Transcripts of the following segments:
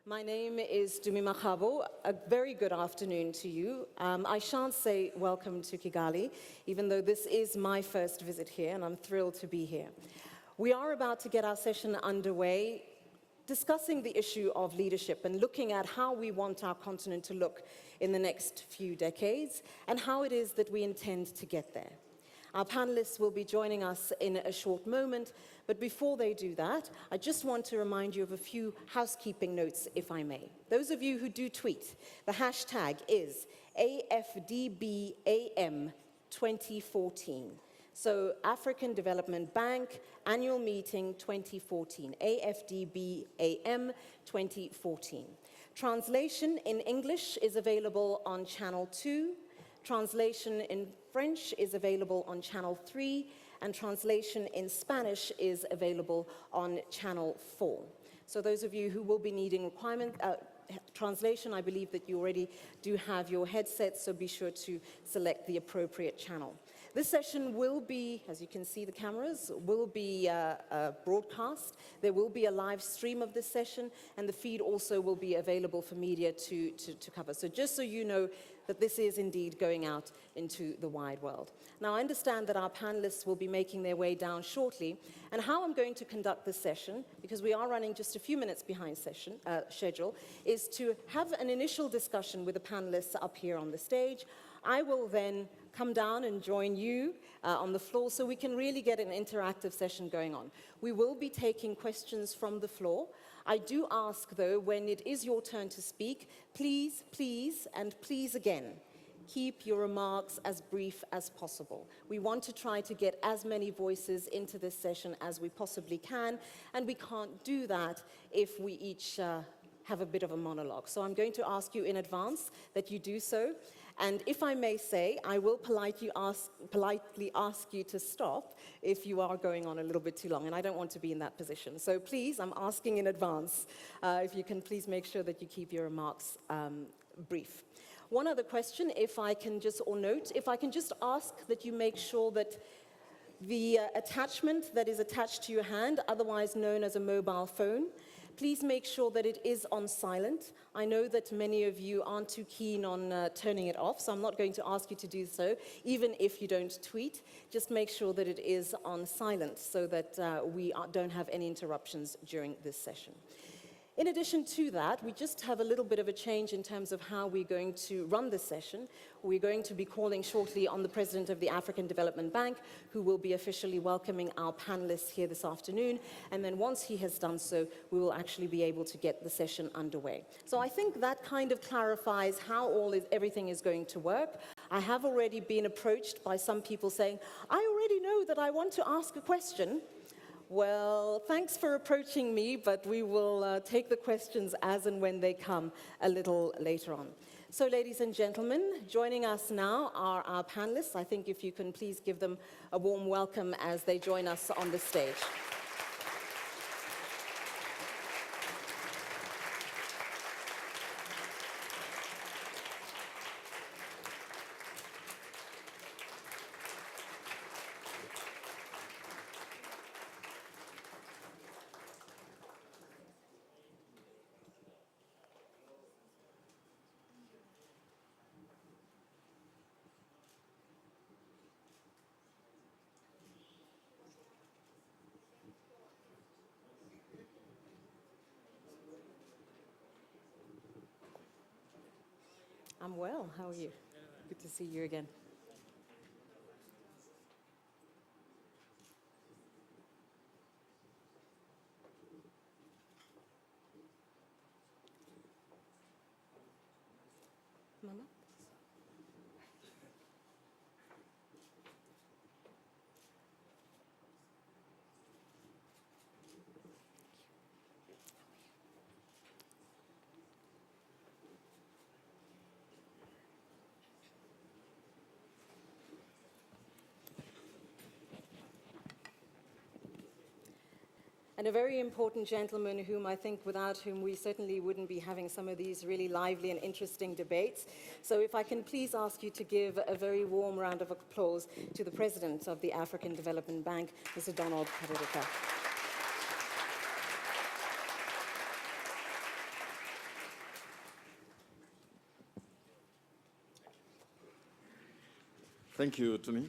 My name is Dumi Makabo. A very good afternoon to you. I shan't say welcome to Kigali, even though this is my first visit here, and I'm thrilled to be here. We are about to get our session underway, discussing the issue of leadership and looking at how we want our continent to look in the next few decades, and how it is that we intend to get there. Our panelists will be joining us in a short moment, but before they do that, I just want to remind you of a few housekeeping notes, if I may. Those of you who do tweet, the hashtag is AfDBAM2014. So African Development Bank Annual Meeting 2014, AfDBAM 2014. Translation in English is available on Channel 2. Translation in French is available on Channel 3, and translation in Spanish is available on Channel 4. So those of you who will be needing translation, I believe that you already do have your headsets, so be sure to select the appropriate channel. This session will be, as you can see the cameras, will be broadcast. There will be a live stream of this session, and the feed also will be available for media to cover. So just so you know that this is indeed going out into the wide world. Now, I understand that our panelists will be making their way down shortly, and how I'm going to conduct this session, because we are running just a few minutes behind schedule, is to have an initial discussion with the panelists up here on the stage. I will then come down and join you on the floor so we can really get an interactive session going on. We will be taking questions from the floor. I do ask, though, when it is your turn to speak, please, please, and please again, keep your remarks as brief as possible. We want to try to get as many voices into this session as we possibly can, and we can't do that if we each have a bit of a monologue. So I'm going to ask you in advance that you do so. And if I may say, I will politely ask you to stop if you are going on a little bit too long, and I don't want to be in that position. So please, I'm asking in advance, if you can please make sure that you keep your remarks brief. One other question, if I can just ask that you make sure that the attachment that is attached to your hand, otherwise known as a mobile phone, please make sure that it is on silent. I know that many of you aren't too keen on turning it off, so I'm not going to ask you to do so, even if you don't tweet. Just make sure that it is on silent so that we don't have any interruptions during this session. In addition to that, we just have a little bit of a change in terms of how we're going to run this session. We're going to be calling shortly on the President of the African Development Bank, who will be officially welcoming our panelists here this afternoon. And then once he has done so, we will actually be able to get the session underway. So I think that kind of clarifies how everything is going to work. I have already been approached by some people saying, I already know that I want to ask a question. Well, thanks for approaching me, but we will take the questions as and when they come a little later on. So, ladies and gentlemen, joining us now are our panelists. I think if you can please give them a warm welcome as they join us on the stage. I'm well. How are you? Good to see you again. Mama? And a very important gentleman whom I think without whom we certainly wouldn't be having some of these really lively and interesting debates. So if I can please ask you to give a very warm round of applause to the President of the African Development Bank, Mr. Donald Kaberuka. Thank you, Tumi.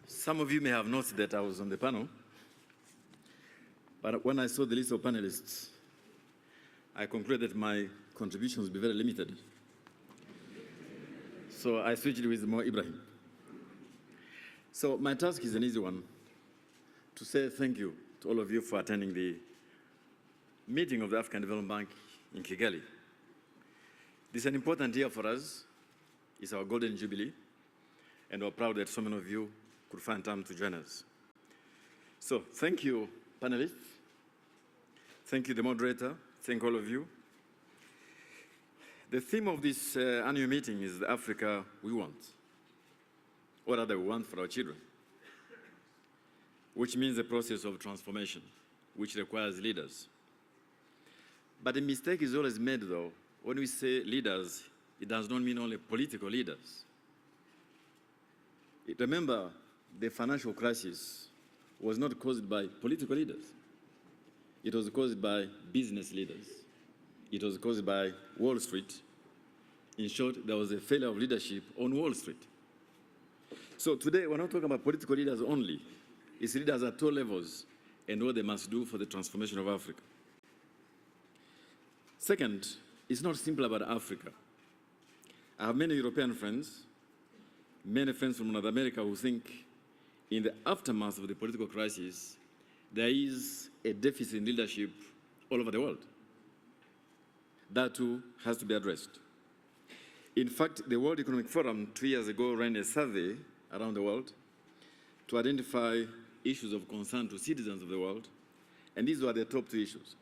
Some of you may have noticed that I was on the panel, but when I saw the list of panelists, I concluded that my contributions would be very limited. So I switched with Mo Ibrahim. So my task is an easy one, to say thank you to all of you for attending the meeting of the African Development Bank in Kigali. This is an important year for us. It's our Golden Jubilee, and we're proud that so many of you could find time to join us. So thank you, panelists. Thank you, the moderator. Thank all of you. The theme of this annual meeting is the Africa we want, or rather we want for our children, which means the process of transformation, which requires leaders. But a mistake is always made, though. When we say leaders, it does not mean only political leaders. Remember, the financial crisis was not caused by political leaders. It was caused by business leaders. It was caused by Wall Street. In short, there was a failure of leadership on Wall Street. So today, we're not talking about political leaders only. It's leaders at all levels and what they must do for the transformation of Africa. Second, it's not simple about Africa. I have many European friends, many friends from North America who think in the aftermath of the political crisis, there is a deficit in leadership all over the world. That too has to be addressed. In fact, the World Economic Forum 2 years ago ran a survey around the world to identify issues of concern to citizens of the world, and these were the top 2 issues.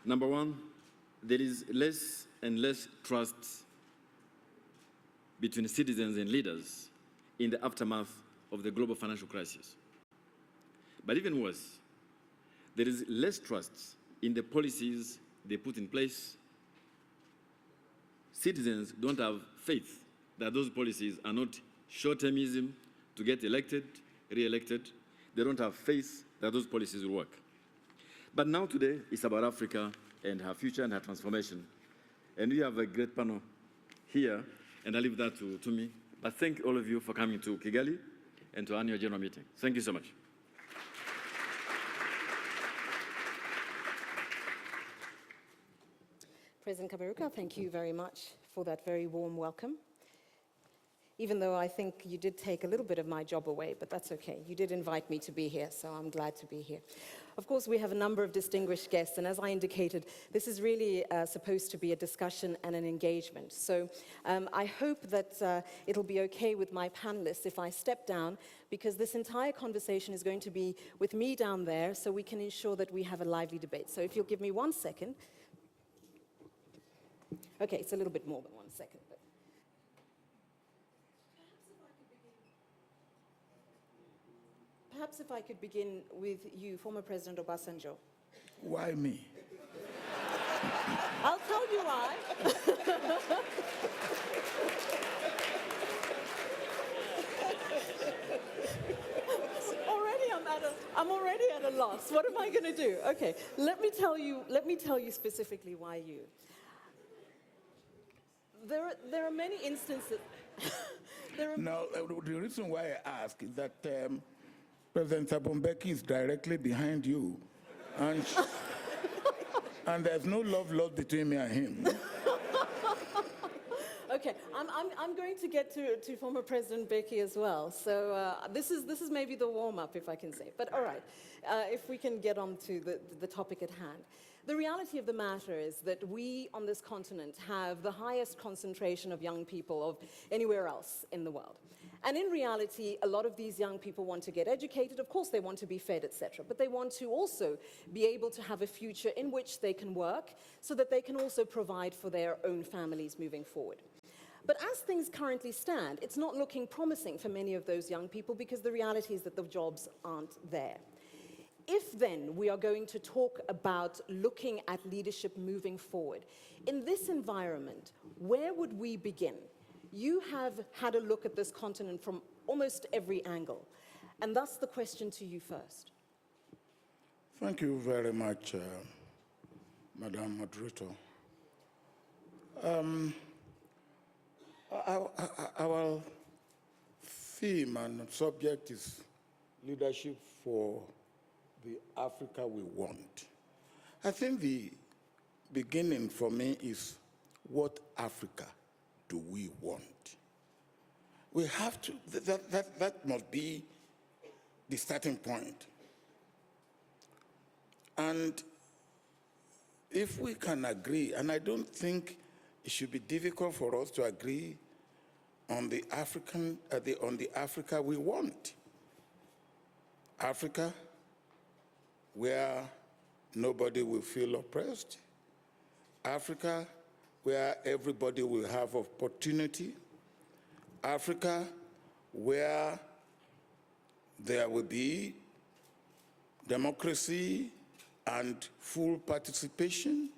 Number one, there is less and less trust between citizens and leaders in the aftermath of the global financial crisis. But even worse, there is less trust in the policies they put in place. Citizens don't have faith that those policies are not short-termism to get elected, re-elected. They don't have faith that those policies will work. But now today, it's about Africa and her future and her transformation. And we have a great panel here, and I leave that to me. But thank all of you for coming to Kigali and to our annual general meeting. Thank you so much. President Kaberuka, thank you very much for that very warm welcome. Even though I think you did take a little bit of my job away, but that's okay. You did invite me to be here, so I'm glad to be here. Of course, we have a number of distinguished guests, and as I indicated, this is really supposed to be a discussion and an engagement. So I hope that it'll be okay with my panelists if I step down, because this entire conversation is going to be with me down there, so we can ensure that we have a lively debate. So if you'll give me 1 second. Okay, it's a little bit more than 1 second. But perhaps if I could begin with you, former President Obasanjo. Why me? I'll tell you why. I'm already at a loss. What am I going to do? Okay, let me tell you specifically why you. There are many instances. No, the reason why I ask is that President Thabo Mbeki is directly behind you, and and there's no love lost between me and him. Okay, I'm going to get to former President Mbeki as well. So this is maybe the warm-up, if I can say. But all right, if we can get on to the topic at hand. The reality of the matter is that we on this continent have the highest concentration of young people of anywhere else in the world. And in reality, a lot of these young people want to get educated. Of course, they want to be fed, etc. But they want to also be able to have a future in which they can work so that they can also provide for their own families moving forward. But as things currently stand, it's not looking promising for many of those young people because the reality is that the jobs aren't there. If then we are going to talk about looking at leadership moving forward, in this environment, where would we begin? You have had a look at this continent from almost every angle, and thus the question to you first. Thank you very much, Madam Moderator. Our theme and subject is leadership for the Africa we want. I think the beginning for me is, what Africa do we want? We have to, that must be the starting point. And if we can agree, and I don't think it should be difficult for us to agree on the Africa we want. Africa where nobody will feel oppressed. Africa where everybody will have opportunity. Africa where there will be democracy and full participation.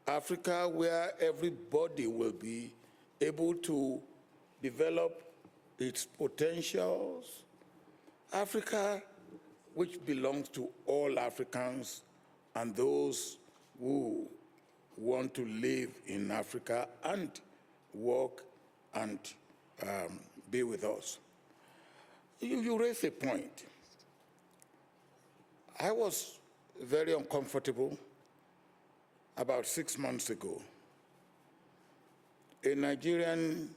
Africa where everybody will be able to develop its potentials. Africa which belongs to all Africans and those who want to live in Africa and work and be with us. You raise a point. I was very uncomfortable about 6 months ago. A Nigerian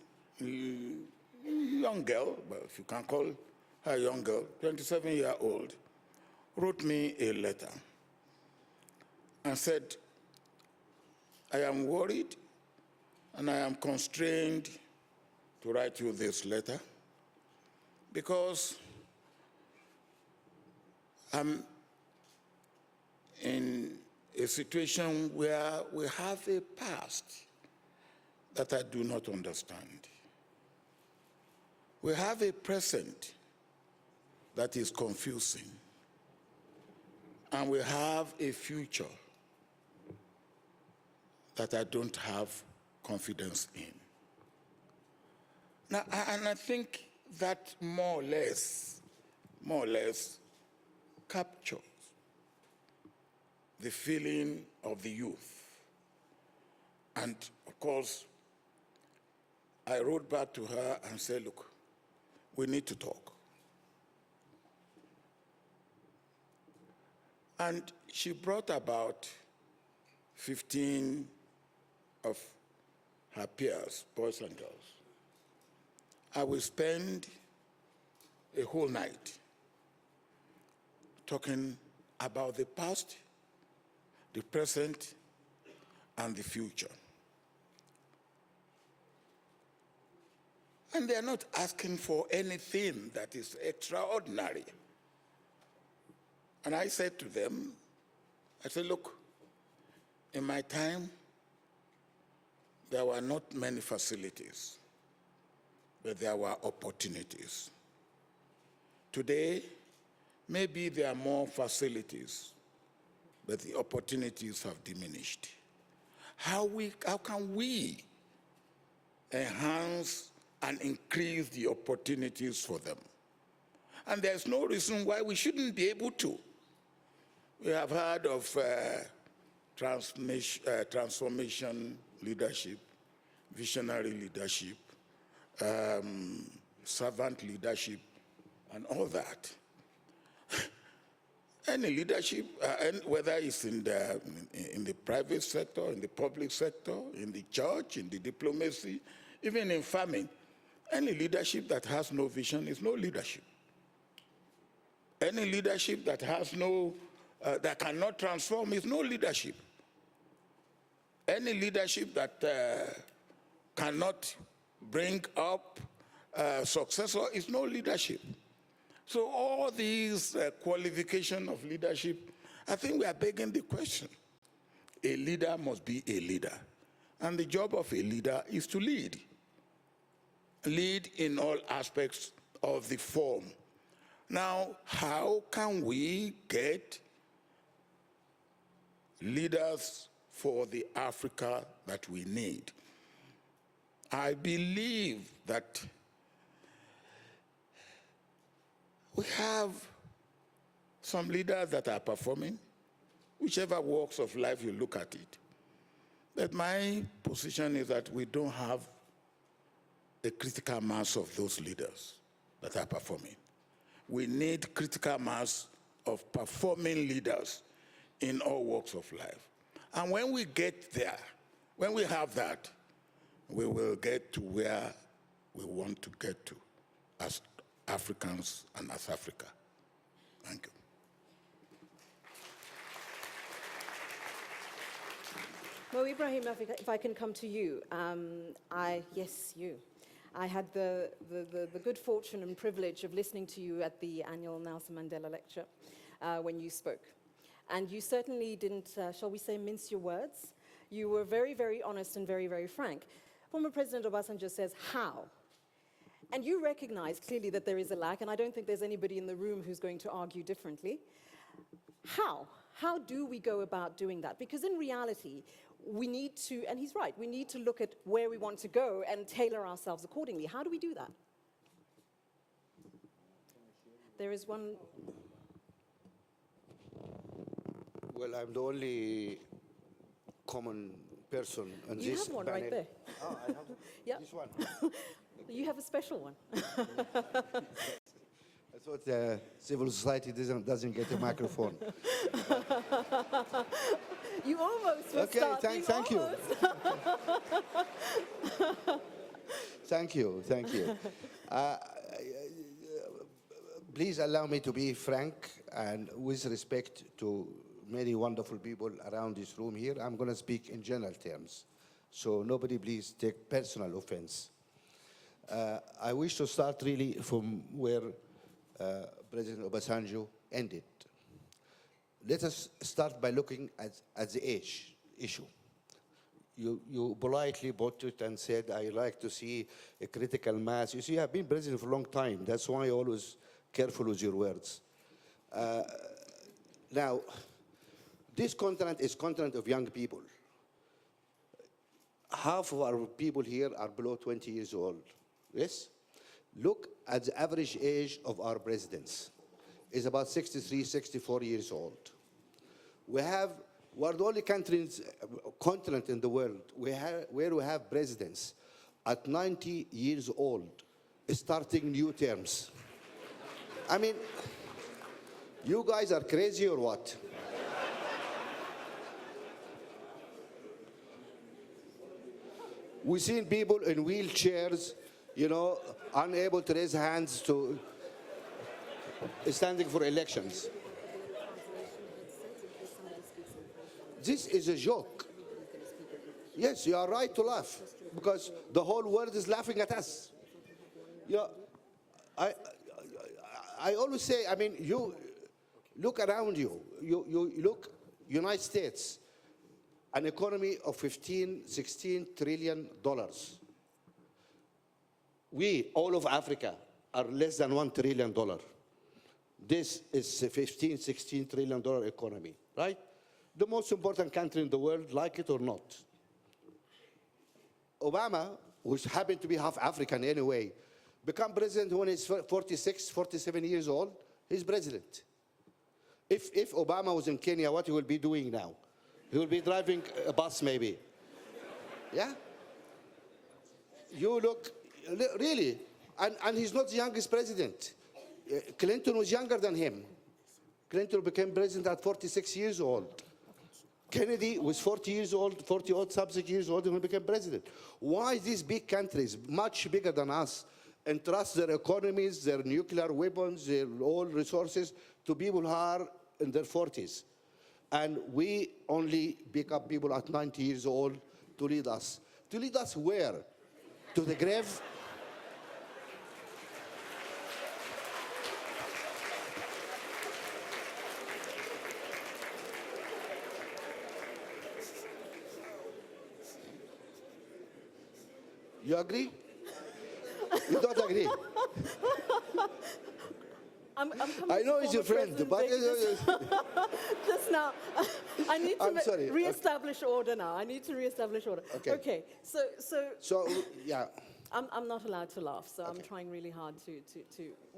young girl, well, if you can call her a young girl, 27-year-old, wrote me a letter and said, I am worried and I am constrained to write you this letter because I'm in a situation where we have a past that I do not understand. We have a present that is confusing. And we have a future that I don't have confidence in. Now, and I think that more or less captures the feeling of the youth. And of course, I wrote back to her and said, look, we need to talk. And she brought about 15 of her peers, boys and girls. I will spend a whole night talking about the past, the present, and the future. And they're not asking for anything that is extraordinary. And I said to them, I said, look, in my time, there were not many facilities, but there were opportunities. Today, maybe there are more facilities, but the opportunities have diminished. How can we enhance and increase the opportunities for them? And there's no reason why we shouldn't be able to. We have heard of transformation leadership, visionary leadership, servant leadership, and all that. Any leadership, whether it's in the private sector, in the public sector, in the church, in the diplomacy, even in farming, any leadership that has no vision is no leadership. Any leadership that has no, that cannot transform is no leadership. Any leadership that cannot bring up successor is no leadership. So all these qualifications of leadership, I think we are begging the question. A leader must be a leader. And the job of a leader is to lead. Lead in all aspects of the form. Now, how can we get leaders for the Africa that we need? I believe that we have some leaders that are performing, whichever walks of life you look at it. But my position is that we don't have a critical mass of those leaders that are performing. We need critical mass of performing leaders in all walks of life. And when we get there, when we have that, we will get to where we want to get to as Africans and as Africa. Thank you. Mo Ibrahim, if I can come to you. Yes, you. I had the good fortune and privilege of listening to you at the annual Nelson Mandela lecture when you spoke. And you certainly didn't, shall we say, mince your words. You were very, very honest and very, very frank. Former President Obasanjo says, how? And you recognize clearly that there is a lack, and I don't think there's anybody in the room who's going to argue differently. How? How do we go about doing that? Because in reality, we need to, and he's right, we need to look at where we want to go and tailor ourselves accordingly. How do we do that? There is one. Well, I'm the only common person on this panel. You have one right there. Oh, I have Yeah. this one. You have a special one. I thought civil society doesn't get a microphone. You almost were Okay, starting. thank you. Almost. Thank you. Please allow me to be frank and with respect to many wonderful people around this room here. I'm going to speak in general terms. So nobody please take personal offense. I wish to start really from where President Obasanjo ended. Let us start by looking at the age issue. You politely brought it and said, I like to see a critical mass. You see, I've been president for a long time. That's why I'm always careful with your words. Now, this continent is continent of young people. Half of our people here are below 20 years old. Yes? Look at the average age of our presidents. It's about 63, 64 years old. We're the only continent in the world where we have presidents at 90 years old starting new terms. I mean, you guys are crazy or what? We've seen people in wheelchairs, you know, unable to raise hands to standing for elections. This is a joke. Yes, you are right to laugh because the whole world is laughing at us. You know, I always say, I mean, you look around you. You look, United States, an economy of $16 trillion. We, all of Africa, are less than $1 trillion. This is a $16 trillion economy, right? The most important country in the world, like it or not. Obama, who happened to be half African anyway, became president when he's 46, 47 years old. He's president. If Obama was in Kenya, what he will be doing now? He will be driving a bus, maybe. Yeah? You look, really, and he's not the youngest president. Clinton was younger than him. Clinton became president at 46 years old. Kennedy was 40 years old, 40-odd years old when he became president. Why these big countries, much bigger than us, entrust their economies, their nuclear weapons, their oil resources to people who are in their 40s? And we only pick up people at 90 years old to lead us. To lead us where? To the grave? You agree? You don't agree? I know he's your friend, but just now, I need to re-establish order now. I need to re-establish order. Okay. So yeah. I'm not allowed to laugh, so I'm trying really hard to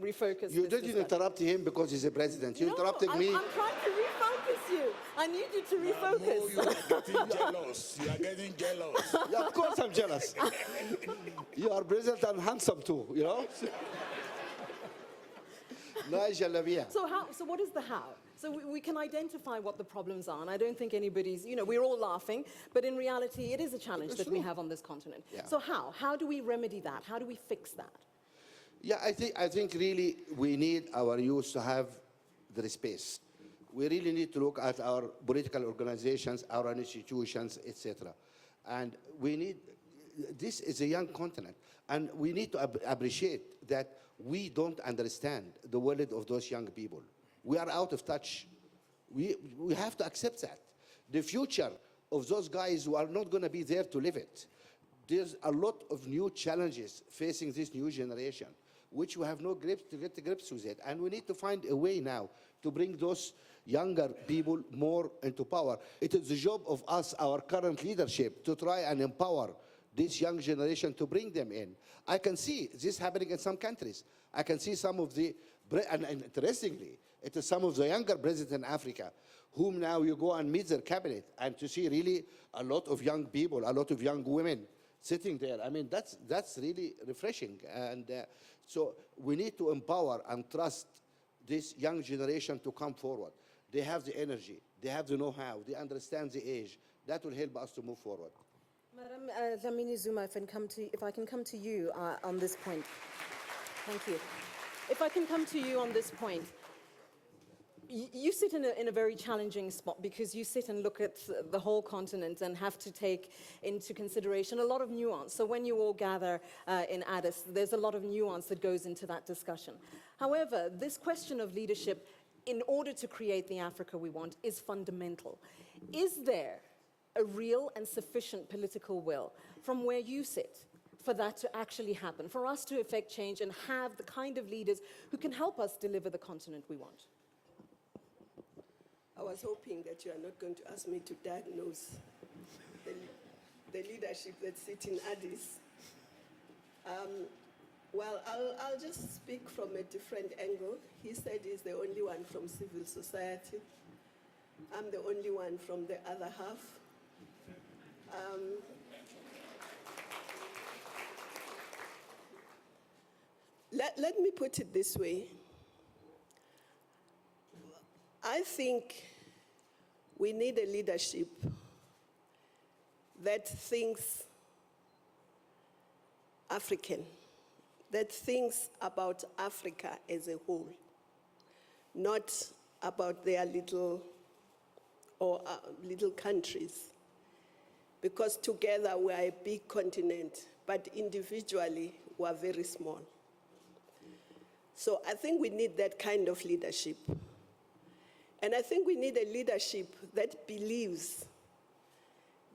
refocus. You didn't interrupt him because he's a president. You interrupted me. I'm trying to refocus you. I need you to refocus. You are getting jealous. You are getting jealous. Yeah, of course I'm jealous. You are brilliant and handsome too, you know? Nigel Labia. So what is the how? So we can identify what the problems are, and I don't think anybody's, we're all laughing, but in reality, it is a challenge that we have on this continent. Yeah. So how? How do we remedy that? How do we fix that? Yeah, I think really we need our youth to have the space. We really need to look at our political organizations, our institutions, etc. And we need, this is a young continent, and we need to appreciate that we don't understand the world of those young people. We are out of touch. We have to accept that. The future of those guys who are not going to be there to live it. There's a lot of new challenges facing this new generation, which we have no grips to get to grips with it. And we need to find a way now to bring those younger people more into power. It is the job of us, our current leadership, to try and empower this young generation to bring them in. I can see this happening in some countries. I can see some of the, and interestingly, it is some of the younger presidents in Africa, whom now you go and meet their cabinet, and to see really a lot of young people, a lot of young women sitting there. I mean, that's really refreshing. And so we need to empower and trust this young generation to come forward. They have the energy, they have the know-how, they understand the age. That will help us to move forward. Madam Dlamini Zuma, if I can come to you on this point. Thank you. If I can come to you on this point. You sit in a very challenging spot because you sit and look at the whole continent and have to take into consideration a lot of nuance. So when you all gather in Addis, there's a lot of nuance that goes into that discussion. However, this question of leadership, in order to create the Africa we want, is fundamental. Is there a real and sufficient political will from where you sit for that to actually happen, for us to effect change and have the kind of leaders who can help us deliver the continent we want? I was hoping that you are not going to ask me to diagnose the leadership that's sitting at Addis. Well, I'll just speak from a different angle. He said he's the only one from civil society. I'm the only one from the other half. Let me put it this way. I think we need a leadership that thinks African, that thinks about Africa as a whole, not about their little countries. Because together we are a big continent, but individually we are very small. So I think we need that kind of leadership. And I think we need a leadership that believes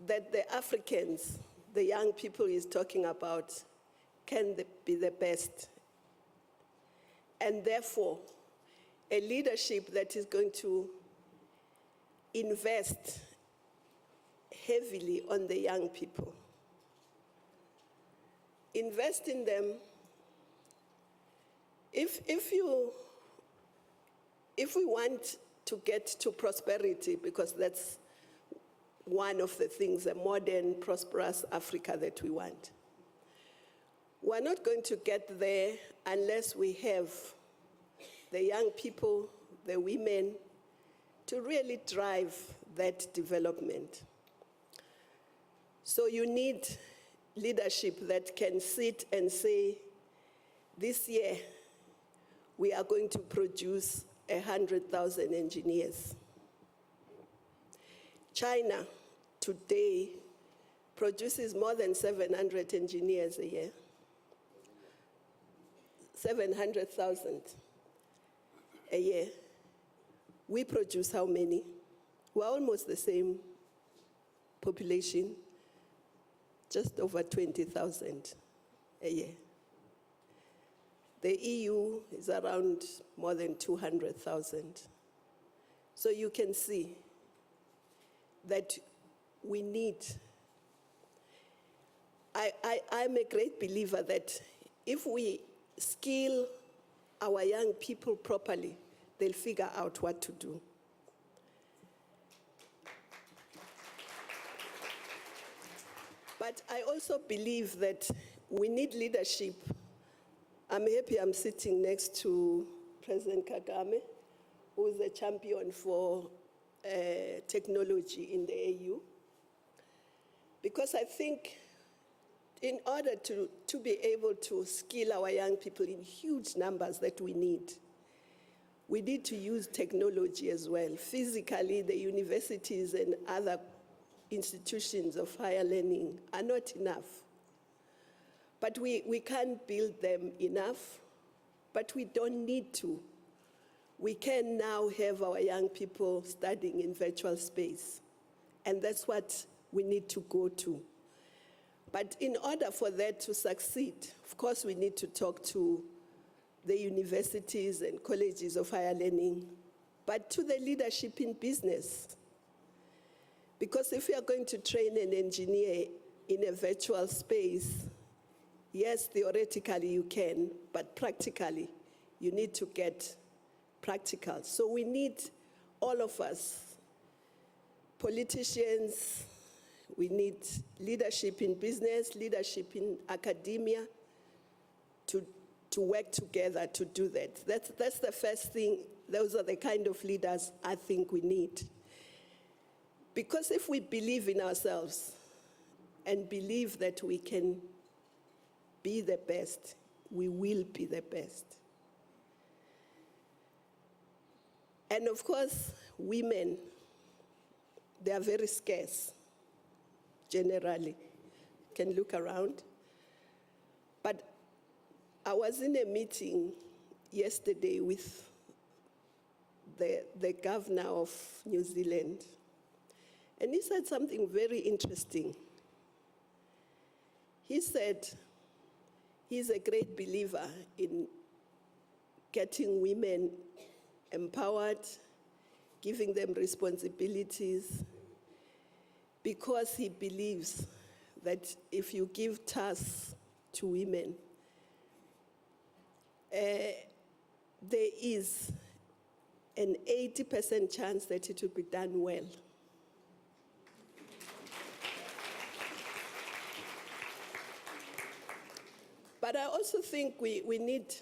that the Africans, the young people he's talking about, can be the best. And therefore, a leadership that is going to invest heavily on the young people. Invest in them. If we want to get to prosperity, because that's one of the things, a modern, prosperous Africa that we want. We're not going to get there unless we have the young people, the women, to really drive that development. So you need leadership that can sit and say, this year, we are going to produce 100,000 engineers. China today produces more than 700 engineers a year. 700,000 a year. We produce how many? We're almost the same population, just over 20,000 a year. The EU is around more than 200,000. So you can see that we need, I'm a great believer that if we skill our young people properly, they'll figure out what to do. But I also believe that we need leadership. I'm happy I'm sitting next to President Kagame, who is the champion for technology in the AU. Because I think in order to be able to skill our young people in huge numbers that we need to use technology as well. Physically, the universities and other institutions of higher learning are not enough. But we can't build them enough, but we don't need to. We can now have our young people studying in virtual space, and that's what we need to go to. But in order for that to succeed, of course, we need to talk to the universities and colleges of higher learning, but to the leadership in business. Because if you are going to train an engineer in a virtual space, yes, theoretically you can, but practically you need to get practical. So we need all of us, politicians, we need leadership in business, leadership in academia, to work together to do that. That's the first thing. Those are the kind of leaders I think we need. Because if we believe in ourselves and believe that we can be the best, we will be the best. And of course, women, they are very scarce, generally. You can look around. But I was in a meeting yesterday with the governor of New Zealand, and he said something very interesting. He said he's a great believer in getting women empowered, giving them responsibilities, because he believes that if you give tasks to women, there is an 80% chance that it will be done well. But I also think we need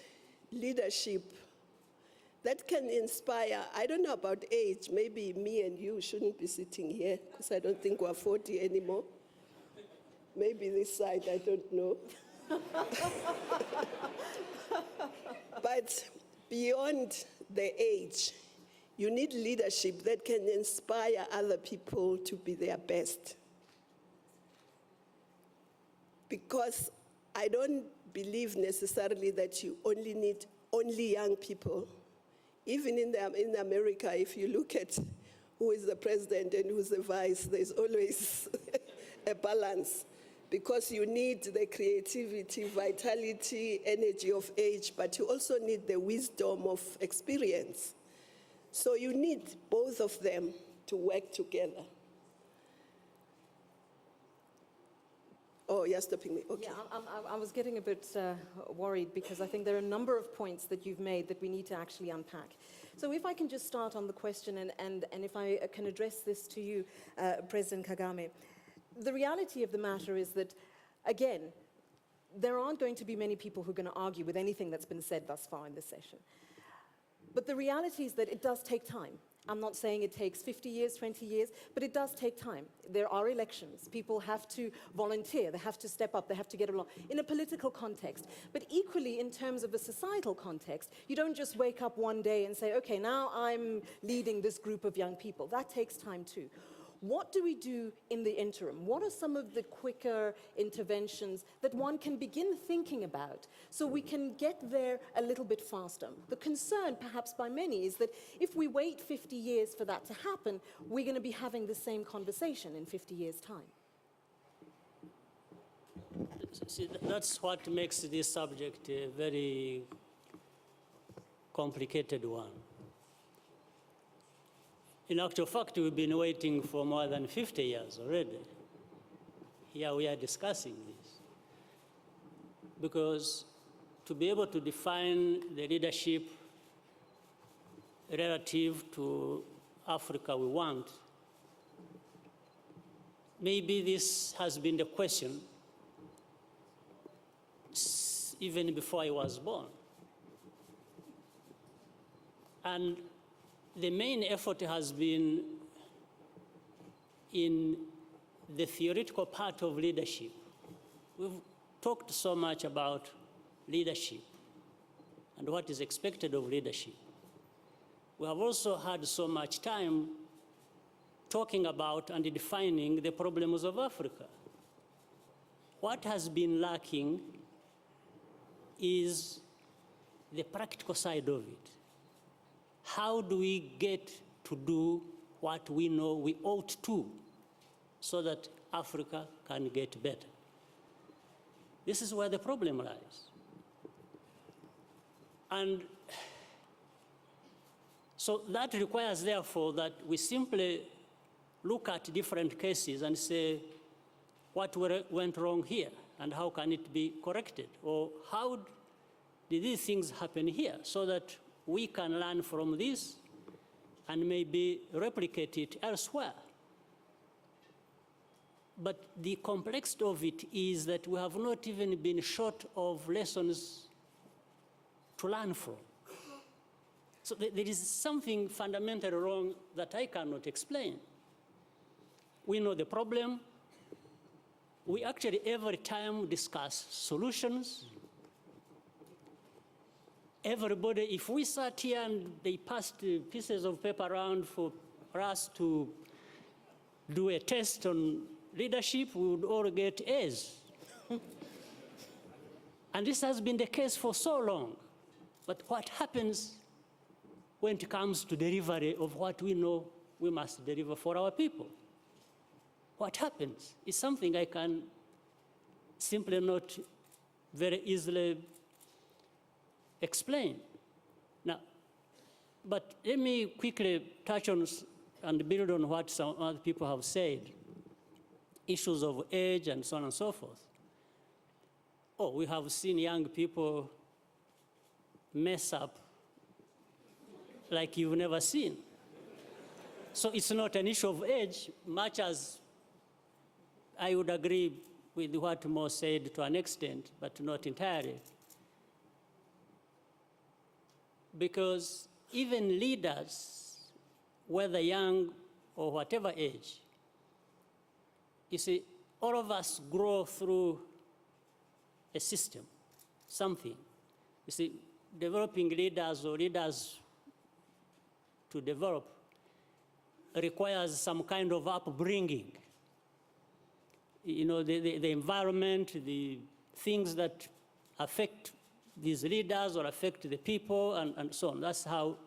leadership that can inspire. I don't know about age. Maybe me and you shouldn't be sitting here because I don't think we're 40 anymore. Maybe this side, I don't know. But beyond the age, you need leadership that can inspire other people to be their best. Because I don't believe necessarily that you only need young people. Even in America, if you look at who is the president and who's the vice, there's always a balance. Because you need the creativity, vitality, energy of age, but you also need the wisdom of experience. So you need both of them to work together. Oh, you're stopping me. Okay. Yeah, I was getting a bit worried because I think there are a number of points that you've made that we need to actually unpack. So if I can just start on the question, and if I can address this to you, President Kagame. The reality of the matter is that, again, there aren't going to be many people who are going to argue with anything that's been said thus far in this session. But the reality is that it does take time. I'm not saying it takes 50 years, 20 years, but it does take time. There are elections. People have to volunteer. They have to step up. They have to get along in a political context. But equally, in terms of a societal context, you don't just wake up one day and say, okay, now I'm leading this group of young people. That takes time too. What do we do in the interim? What are some of the quicker interventions that one can begin thinking about so we can get there a little bit faster? The concern, perhaps by many, is that if we wait 50 years for that to happen, we're going to be having the same conversation in 50 years' time. See, that's what makes this subject a very complicated one. In actual fact, we've been waiting for more than 50 years already. Here we are discussing this. Because to be able to define the leadership relative to Africa we want, maybe this has been the question even before I was born. And the main effort has been in the theoretical part of leadership. We've talked so much about leadership and what is expected of leadership. We have also had so much time talking about and defining the problems of Africa. What has been lacking is the practical side of it. How do we get to do what we know we ought to so that Africa can get better? This is where the problem lies. And so that requires, therefore, that we simply look at different cases and say, what went wrong here and how can it be corrected? Or how did these things happen here so that we can learn from this and maybe replicate it elsewhere? But the complexity of it is that we have not even been short of lessons to learn from. So there is something fundamentally wrong that I cannot explain. We know the problem. We actually every time discuss solutions. Everybody, if we sat here and they passed pieces of paper around for us to do a test on leadership, we would all get A's. And this has been the case for so long. But what happens when it comes to delivery of what we know we must deliver for our people? What happens is something I can simply not very easily explain. Now, but let me quickly touch on and build on what some other people have said. Issues of age and so on and so forth. Oh, we have seen young people mess up like you've never seen. So it's not an issue of age, much as I would agree with what Mo said to an extent, but not entirely. Because even leaders, whether young or whatever age, you see, all of us grow through a system, something. You see, developing leaders or leaders to develop requires some kind of upbringing. You know, the environment, the things that affect these leaders or affect the people and so on. That's how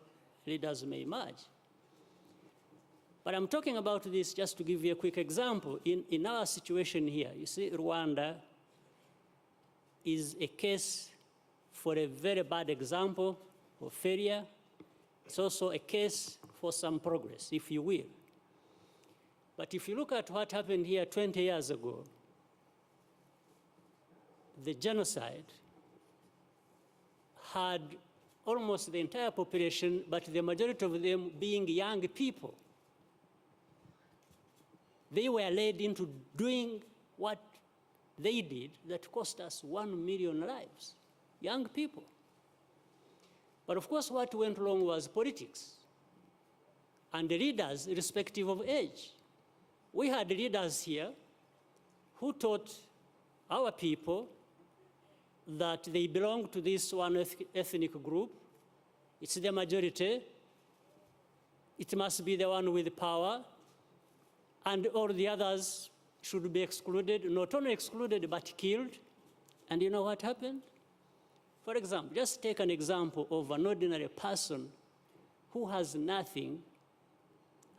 leaders may emerge. But I'm talking about this just to give you a quick example. In our situation here, you see, Rwanda is a case for a very bad example of failure. It's also a case for some progress, if you will. But if you look at what happened here 20 years ago, the genocide had almost the entire population, but the majority of them being young people. They were led into doing what they did that cost us 1 million lives, young people. But of course, what went wrong was politics and the leaders, irrespective of age. We had leaders here who taught our people that they belong to this one ethnic group. It's the majority. It must be the one with power. And all the others should be excluded, not only excluded, but killed. And you know what happened? For example, just take an example of an ordinary person who has nothing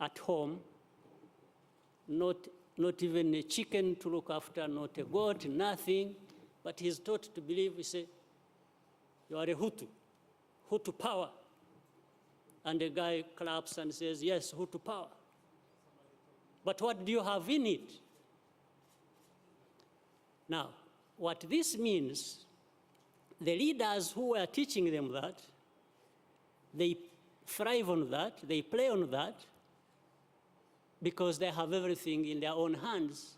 at home, not even a chicken to look after, not a goat, nothing, but he's taught to believe, we say, you are a Hutu, Hutu power. And the guy claps and says, yes, Hutu power. But what do you have in it? Now, what this means, the leaders who were teaching them that, they thrive on that, they play on that, because they have everything in their own hands,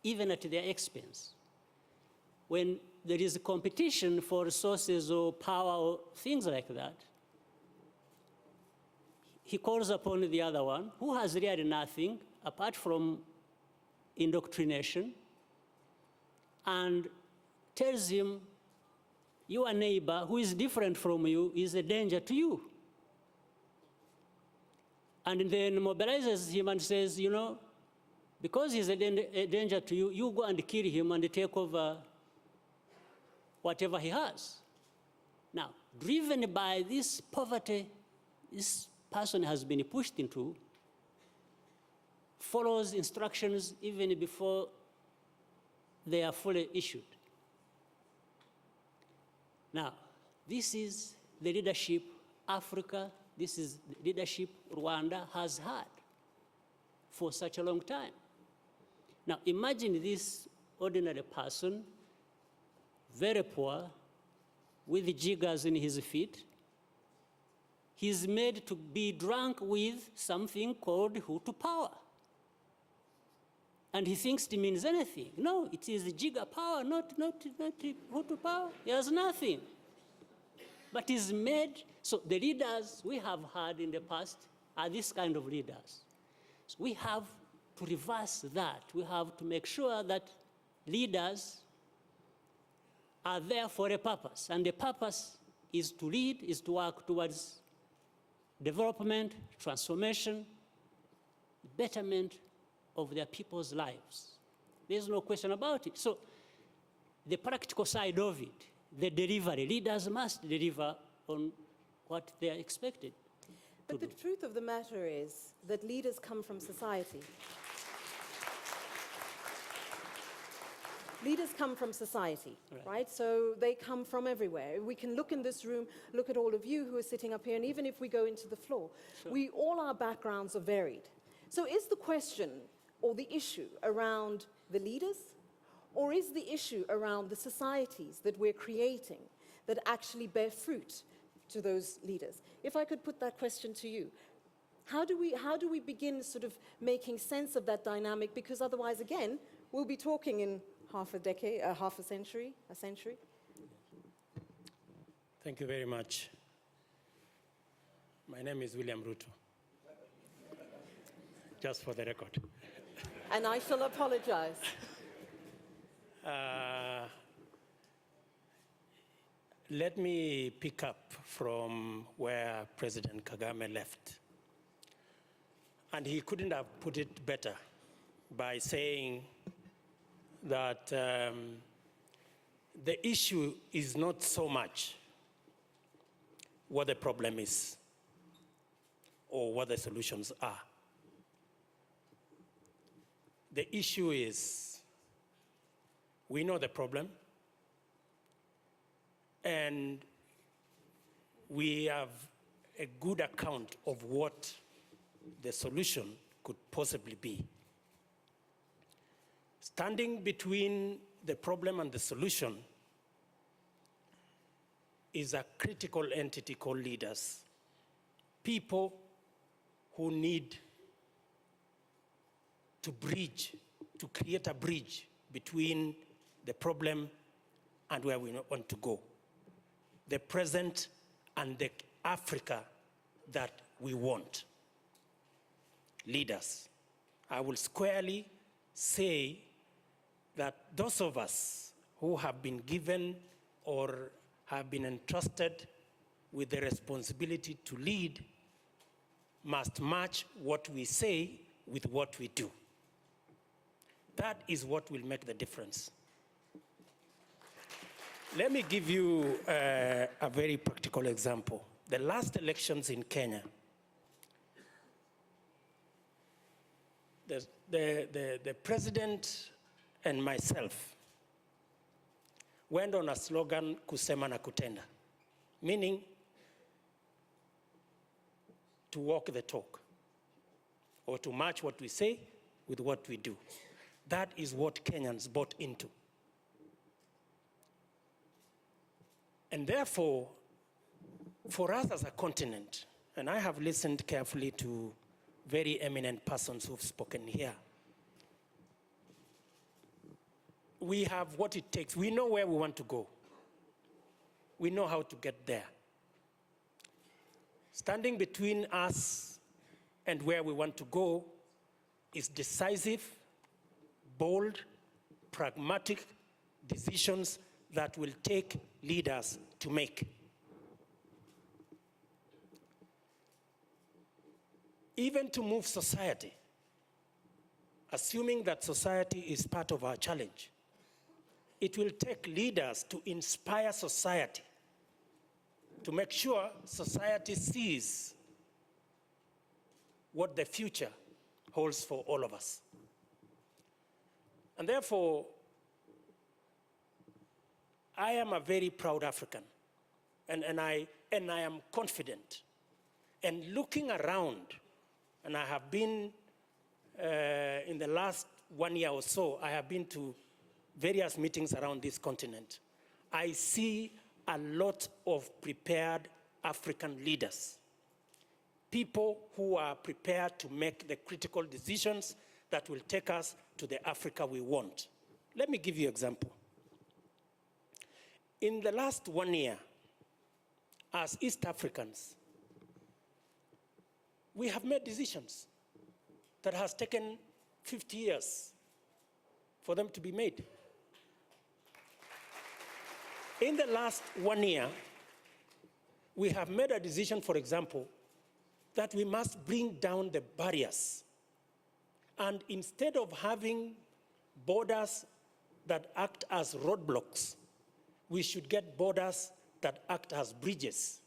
even at their expense. When there is a competition for resources or power or things like that, he calls upon the other one, who has really nothing apart from indoctrination, and tells him, your neighbor who is different from you is a danger to you. And then mobilizes him and says, you know, because he's a danger to you, you go and kill him and take over whatever he has. Now, driven by this poverty this person has been pushed into, follows instructions even before they are fully issued. Now, this is the leadership Africa, this is the leadership Rwanda has had for such a long time. Now, imagine this ordinary person, very poor, with jiggers in his feet. He's made to be drunk with something called Hutu power. And he thinks it means anything. No, it is jigger power, not Hutu power. He has nothing. But he's made, so the leaders we have had in the past are this kind of leaders. So we have to reverse that. We have to make sure that leaders are there for a purpose. And the purpose is to lead, is to work towards development, transformation, betterment of their people's lives. There's no question about it. So the practical side of it, the delivery, leaders must deliver on what they are expected to But the do. truth of the matter is that leaders come from society. Leaders come from society, right? So they come from everywhere. We can look in this room, look at all of you who are sitting up here, and even if we go into the floor, all our backgrounds are varied. So is the question or the issue around the leaders, or is the issue around the societies that we're creating that actually bear fruit to those leaders? If I could put that question to you, how do we begin sort of making sense of that dynamic? Because otherwise, again, we'll be talking in half a decade, half a century, a century. Thank you very much. My name is William Ruto, just for the record. And I shall apologize. Let me pick up from where President Kagame left. And he couldn't have put it better by saying that the issue is not so much what the problem is or what the solutions are. The issue is we know the problem, and we have a good account of what the solution could possibly be. Standing between the problem and the solution is a critical entity called leaders. People who need to bridge, to create a bridge between the problem and where we want to go. The present and the Africa that we want. Leaders. I will squarely say that those of us who have been given or have been entrusted with the responsibility to lead must match what we say with what we do. That is what will make the difference. Let me give you a very practical example. The last elections in Kenya, the president and myself went on a slogan, kusema na kutenda, meaning to walk the talk, or to match what we say with what we do. That is what Kenyans bought into. And therefore, for us as a continent, and I have listened carefully to very eminent persons who've spoken here. We have what it takes. We know where we want to go. We know how to get there. Standing between us and where we want to go is decisive, bold, pragmatic decisions that will take leaders to make. Even to move society, assuming that society is part of our challenge, it will take leaders to inspire society, to make sure society sees what the future holds for all of us. And therefore, I am a very proud African, and I am confident. And looking around, and I have been, in the last 1 year or so, I have been to various meetings around this continent. I see a lot of prepared African leaders, people who are prepared to make the critical decisions that will take us to the Africa we want. Let me give you an example. In the last 1 year, as East Africans, we have made decisions that has taken 50 years for them to be made. In the last 1 year, we have made a decision, for example, that we must bring down the barriers. And instead of having borders that act as roadblocks, we should get borders that act as bridges.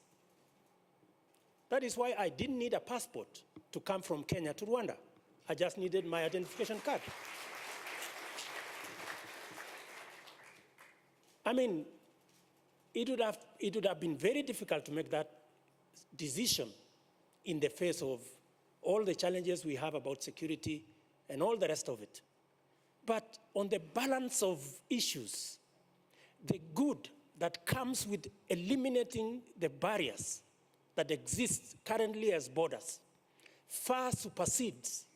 That is why I didn't need a passport to come from Kenya to Rwanda. I just needed my identification card. I mean, it would have been very difficult to make that decision in the face of all the challenges we have about security and all the rest of it. But on the balance of issues, the good that comes with eliminating the barriers that exist currently as borders far supersedes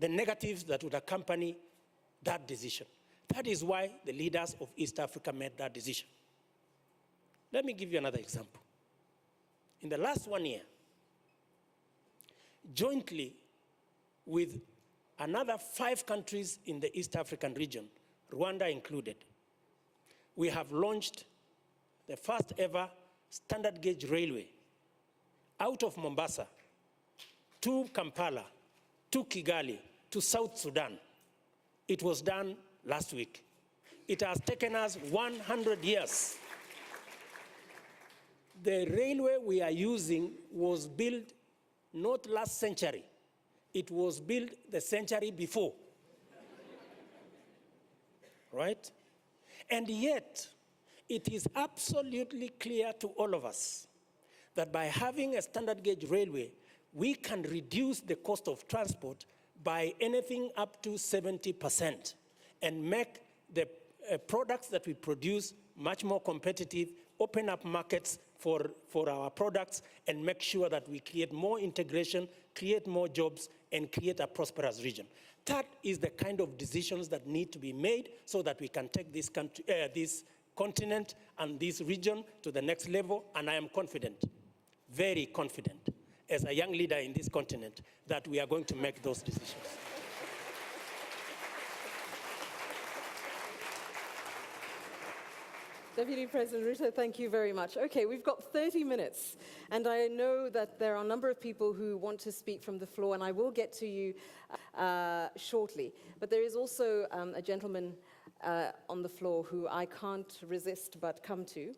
the negatives that would accompany that decision. That is why the leaders of East Africa made that decision. Let me give you another example. In the last 1 year, jointly with another 5 countries in the East African region, Rwanda included, we have launched the first ever standard gauge railway out of Mombasa to Kampala, to Kigali, to South Sudan. It was done last week. It has taken us 100 years. The railway we are using was built not last century. It was built the century before. Right? And yet, it is absolutely clear to all of us that by having a standard gauge railway, we can reduce the cost of transport by anything up to 70% and make the products that we produce much more competitive, open up markets for our products, and make sure that we create more integration, create more jobs, and create a prosperous region. That is the kind of decisions that need to be made so that we can take this country, this continent and this region to the next level, and I am confident, very confident, as a young leader in this continent, that we are going to make those decisions. Deputy President Ruto, thank you very much. Okay, we've got 30 minutes, and I know that there are a number of people who want to speak from the floor, and I will get to you shortly. But there is also a gentleman on the floor who I can't resist but come to.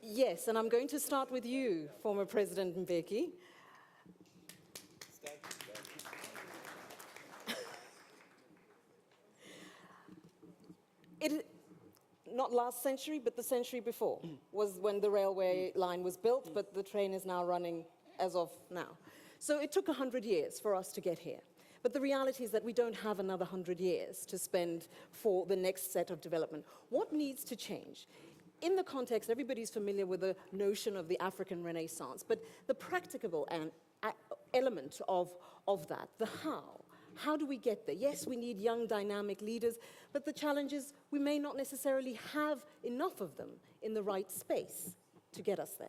Yes, and I'm going to start with you, former President Mbeki. Not last century, but the century before was when the railway line was built, but the train is now running as of now. So it took 100 years for us to get here. But the reality is that we don't have another 100 years to spend for the next set of development. What needs to change? In the context, everybody's familiar with the notion of the African Renaissance, but the practicable element of that, the how. How do we get there? Yes, we need young, dynamic leaders, but the challenge is we may not necessarily have enough of them in the right space to get us there.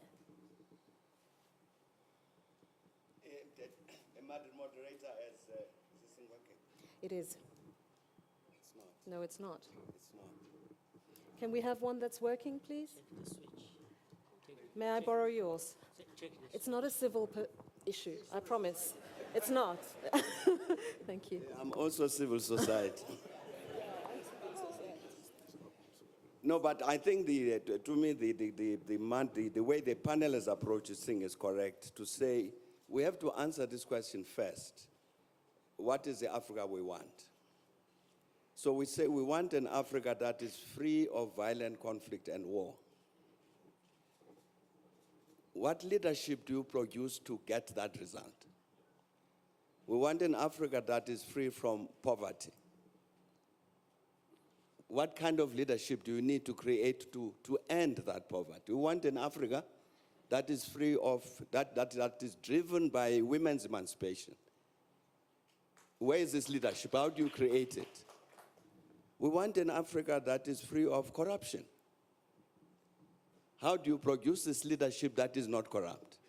Madam Moderator, is this thing working? It is. It's not. No, it's not. It's not. Can we have one that's working, please? Check the switch. May I borrow yours? Check this. It's not a civil issue, I promise. It's not. Thank you. I'm also civil society. No, but I think to me the way the panel has approached this thing is correct. To say we have to answer this question first. What is the Africa we want? So we say we want an Africa that is free of violent conflict and war. What leadership do you produce to get that result? We want an Africa that is free from poverty. What kind of leadership do you need to create to end that poverty? We want an Africa that is free of, that is driven by women's emancipation. Where is this leadership? How do you create it? We want an Africa that is free of corruption. How do you produce this leadership that is not corrupt?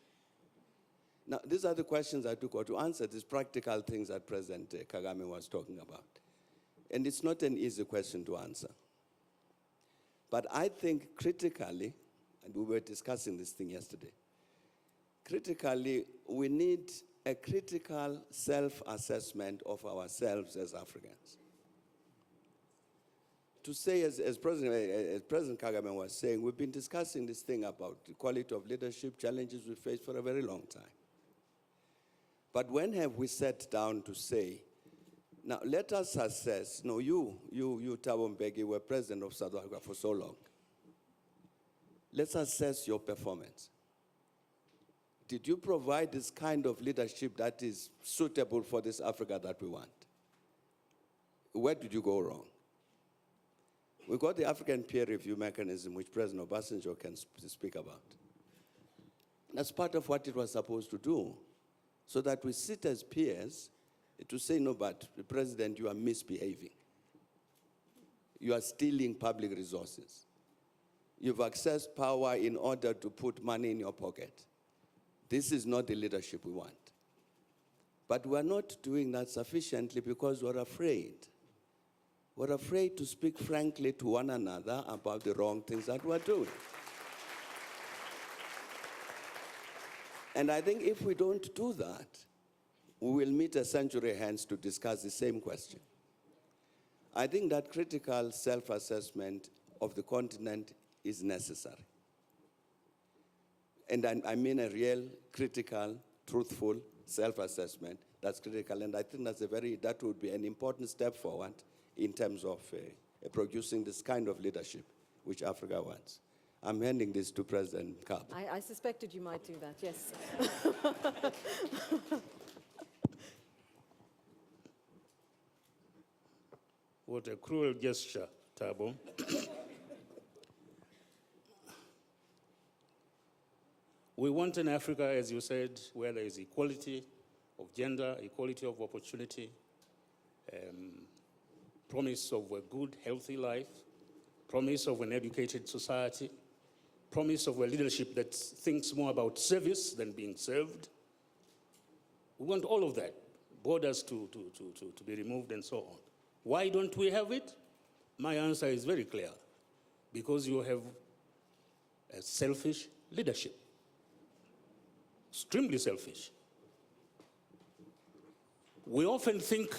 Now, these are the questions I took to answer these practical things that President Kagame was talking about. And it's not an easy question to answer. But I think critically, and we were discussing this thing yesterday, critically, we need a critical self-assessment of ourselves as Africans. To say, as President Kagame was saying, we've been discussing this thing about the quality of leadership, challenges we face for a very long time. But when have we sat down to say, now let us assess, no, you Thabo Mbeki, were president of South Africa for so long. Let's assess your performance. Did you provide this kind of leadership that is suitable for this Africa that we want? Where did you go wrong? We got the African peer review mechanism, which President Obasanjo can speak about. That's part of what it was supposed to do, so that we sit as peers to say, no, but the President, you are misbehaving. You are stealing public resources. You've accessed power in order to put money in your pocket. This is not the leadership we want. But we're not doing that sufficiently because we're afraid. We're afraid to speak frankly to one another about the wrong things that we're doing. And I think if we don't do that, we will meet a century hence to discuss the same question. I think that critical self-assessment of the continent is necessary. And I mean a real, critical, truthful self-assessment that's critical. And I think that would be an important step forward in terms of producing this kind of leadership which Africa wants. I'm handing this to President Kab. I suspected you might do that, yes. What a cruel gesture, Thabo. We want an Africa, as you said, where there is equality of gender, equality of opportunity, promise of a good, healthy life, promise of an educated society, promise of a leadership that thinks more about service than being served. We want all of that, borders to be removed and so on. Why don't we have it? My answer is very clear. Because you have a selfish leadership. Extremely selfish. We often think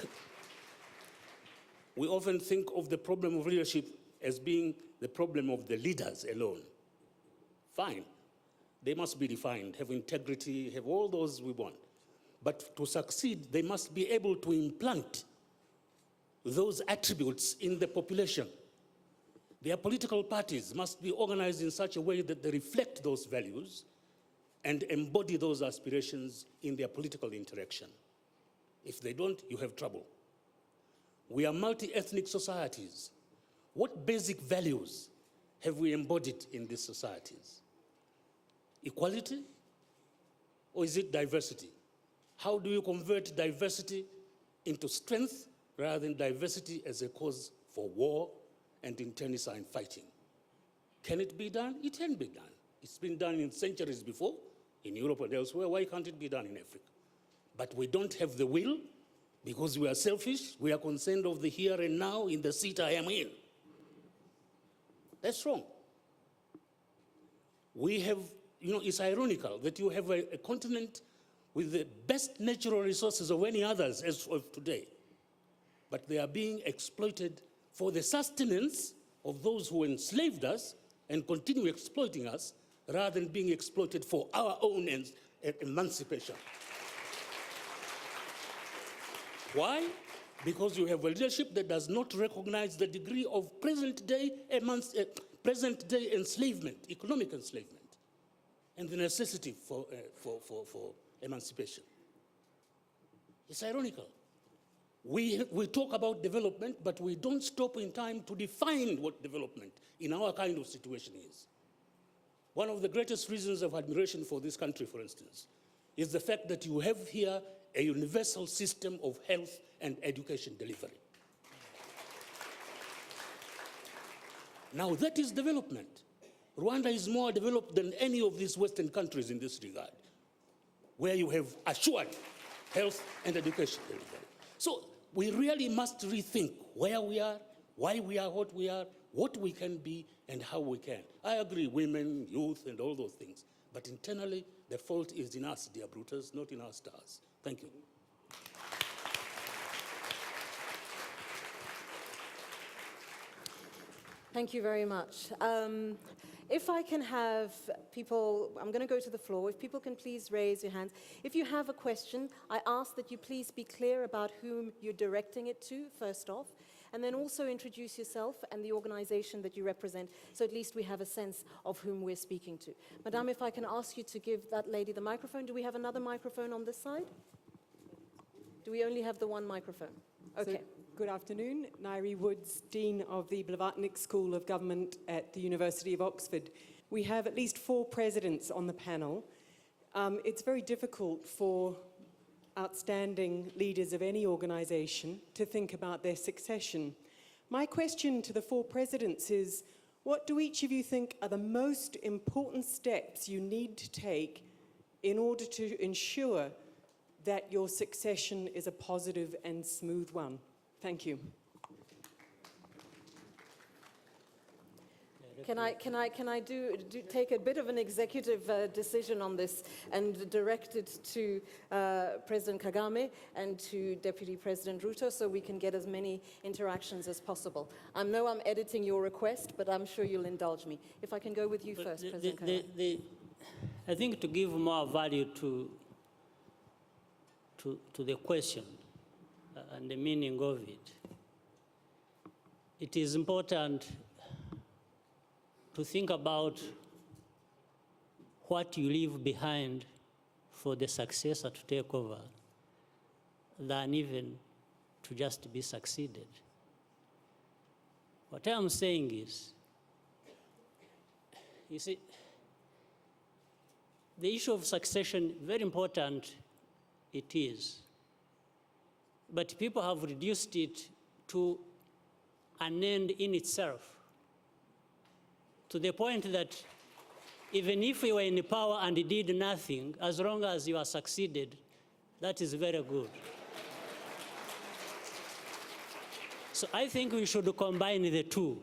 of the problem of leadership as being the problem of the leaders alone. Fine. They must be defined, have integrity, have all those we want. But to succeed, they must be able to implant those attributes in the population. Their political parties must be organized in such a way that they reflect those values and embody those aspirations in their political interaction. If they don't, you have trouble. We are multi-ethnic societies. What basic values have we embodied in these societies? Equality? Or is it diversity? How do you convert diversity into strength rather than diversity as a cause for war and internecine fighting? Can it be done? It can be done. It's been done in centuries before, in Europe and elsewhere. Why can't it be done in Africa? But we don't have the will because we are selfish. We are concerned of the here and now in the seat I am in. That's wrong. We have, it's ironical that you have a continent with the best natural resources of any others as of today, but they are being exploited for the sustenance of those who enslaved us and continue exploiting us rather than being exploited for our own emancipation. Why? Because you have a leadership that does not recognize the degree of present-day enslavement, economic enslavement, and the necessity for emancipation. It's ironical. We talk about development, but we don't stop in time to define what development in our kind of situation is. One of the greatest reasons of admiration for this country, for instance, is the fact that you have here a universal system of health and education delivery. Now that is development. Rwanda is more developed than any of these Western countries in this regard, where you have assured health and education delivery. So we really must rethink where we are, why we are, what we can be, and how we can. I agree, women, youth, and all those things. But internally, the fault is in us, dear Brutus, not in our stars. Thank you. Thank you very much. If I can have people, I'm going to go to the floor. If people can please raise your hands. If you have a question, I ask that you please be clear about whom you're directing it to, first off, and then also introduce yourself and the organization that you represent, so at least we have a sense of whom we're speaking to. Madame, if I can ask you to give that lady the microphone. Do we have another microphone on this side? Do we only have the one microphone? Okay. So, good afternoon. Nairi Woods, Dean of the Blavatnik School of Government at the University of Oxford. We have at least 4 presidents on the panel. It's very difficult for outstanding leaders of any organization to think about their succession. My question to the 4 presidents is, what do each of you think are the most important steps you need to take in order to ensure that your succession is a positive and smooth one? Thank you. Can I take a bit of an executive decision on this and direct it to President Kagame and to Deputy President Ruto so we can get as many interactions as possible? I know I'm editing your request, but I'm sure you'll indulge me. If I can go with you first, President Kagame. I think to give more value to the question and the meaning of it, it is important to think about what you leave behind for the successor to take over than even to just be succeeded. What I'm saying is, you see, the issue of succession, very important it is, but people have reduced it to an end in itself, to the point that even if you were in power and did nothing, as long as you are succeeded, that is very good. So I think we should combine the two.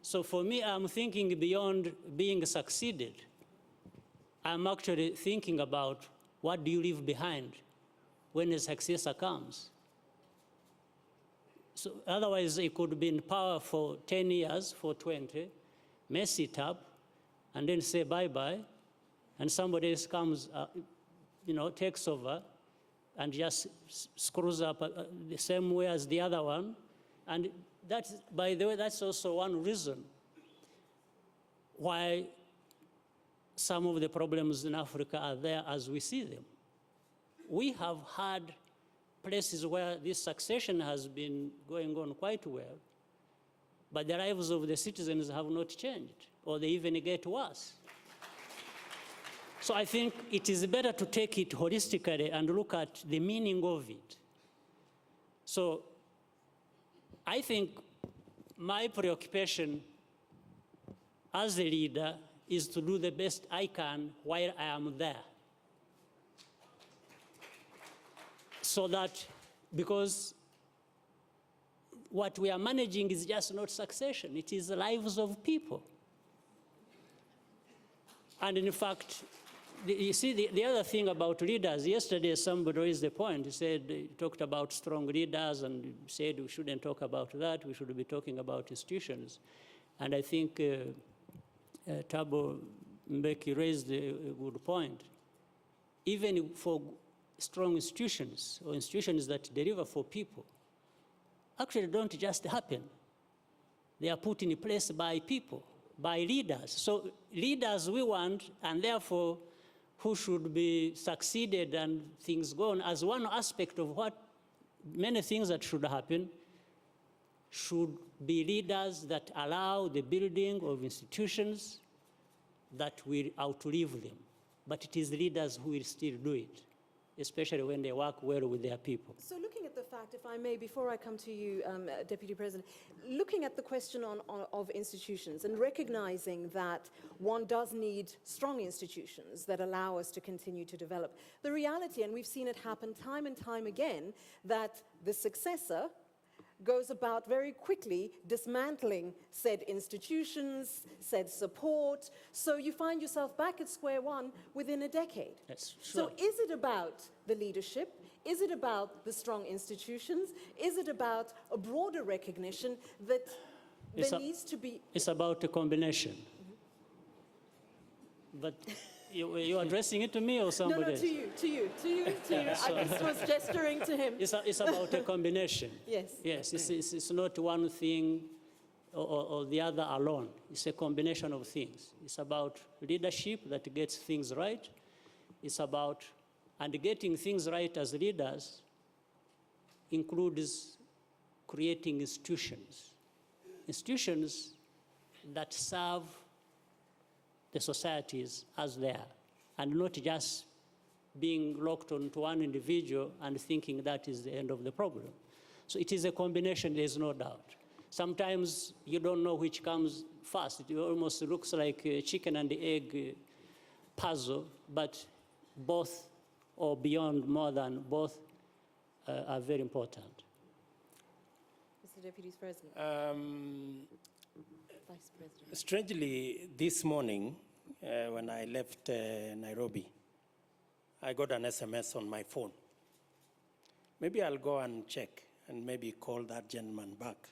So for me, I'm thinking beyond being succeeded. I'm actually thinking about what do you leave behind when a successor comes. So otherwise, it could be in power for 10 years, for 20, mess it up, and then say bye-bye, and somebody else comes, takes over, and just screws up the same way as the other one. And that's, by the way, that's also one reason why some of the problems in Africa are there as we see them. We have had places where this succession has been going on quite well, but the lives of the citizens have not changed, or they even get worse. So I think it is better to take it holistically and look at the meaning of it. So I think my preoccupation as a leader is to do the best I can while I am there. So that, because what we are managing is just not succession, it is the lives of people. And in fact, you see, the other thing about leaders, yesterday somebody raised the point, he talked about strong leaders and said we shouldn't talk about that, we should be talking about institutions. And I think Thabo Mbeki raised a good point. Even for strong institutions or institutions that deliver for people, actually don't just happen. They are put in place by people, by leaders. So leaders we want, and therefore who should be succeeded and things go on, as one aspect of what many things that should happen, should be leaders that allow the building of institutions that will outlive them. But it is leaders who will still do it, especially when they work well with their people. So looking at the fact, if I may, before I come to you, Deputy President, looking at the question of institutions and recognizing that one does need strong institutions that allow us to continue to develop, the reality, and we've seen it happen time and time again, that the successor goes about very quickly dismantling said institutions, said support, so you find yourself back at square one within a decade. That's So sure. is it about the leadership? Is it about the strong institutions? Is it about a broader recognition that there needs to be... It's about a combination. But you're addressing it to me or somebody No, else? to you. I just was gesturing to him. It's about a combination. Yes. Yes, it's not one thing or the other alone. It's a combination of things. It's about leadership that gets things right. It's about, and getting things right as leaders includes creating institutions. Institutions that serve the societies as they are, and not just being locked onto one individual and thinking that is the end of the problem. So it is a combination, there's no doubt. Sometimes you don't know which comes first. It almost looks like a chicken and egg puzzle, but both, or beyond more than both, are very important. Mr. Deputy President. Vice President. Strangely, this morning, when I left Nairobi, I got an SMS on my phone. Maybe I'll go and check and maybe call that gentleman back.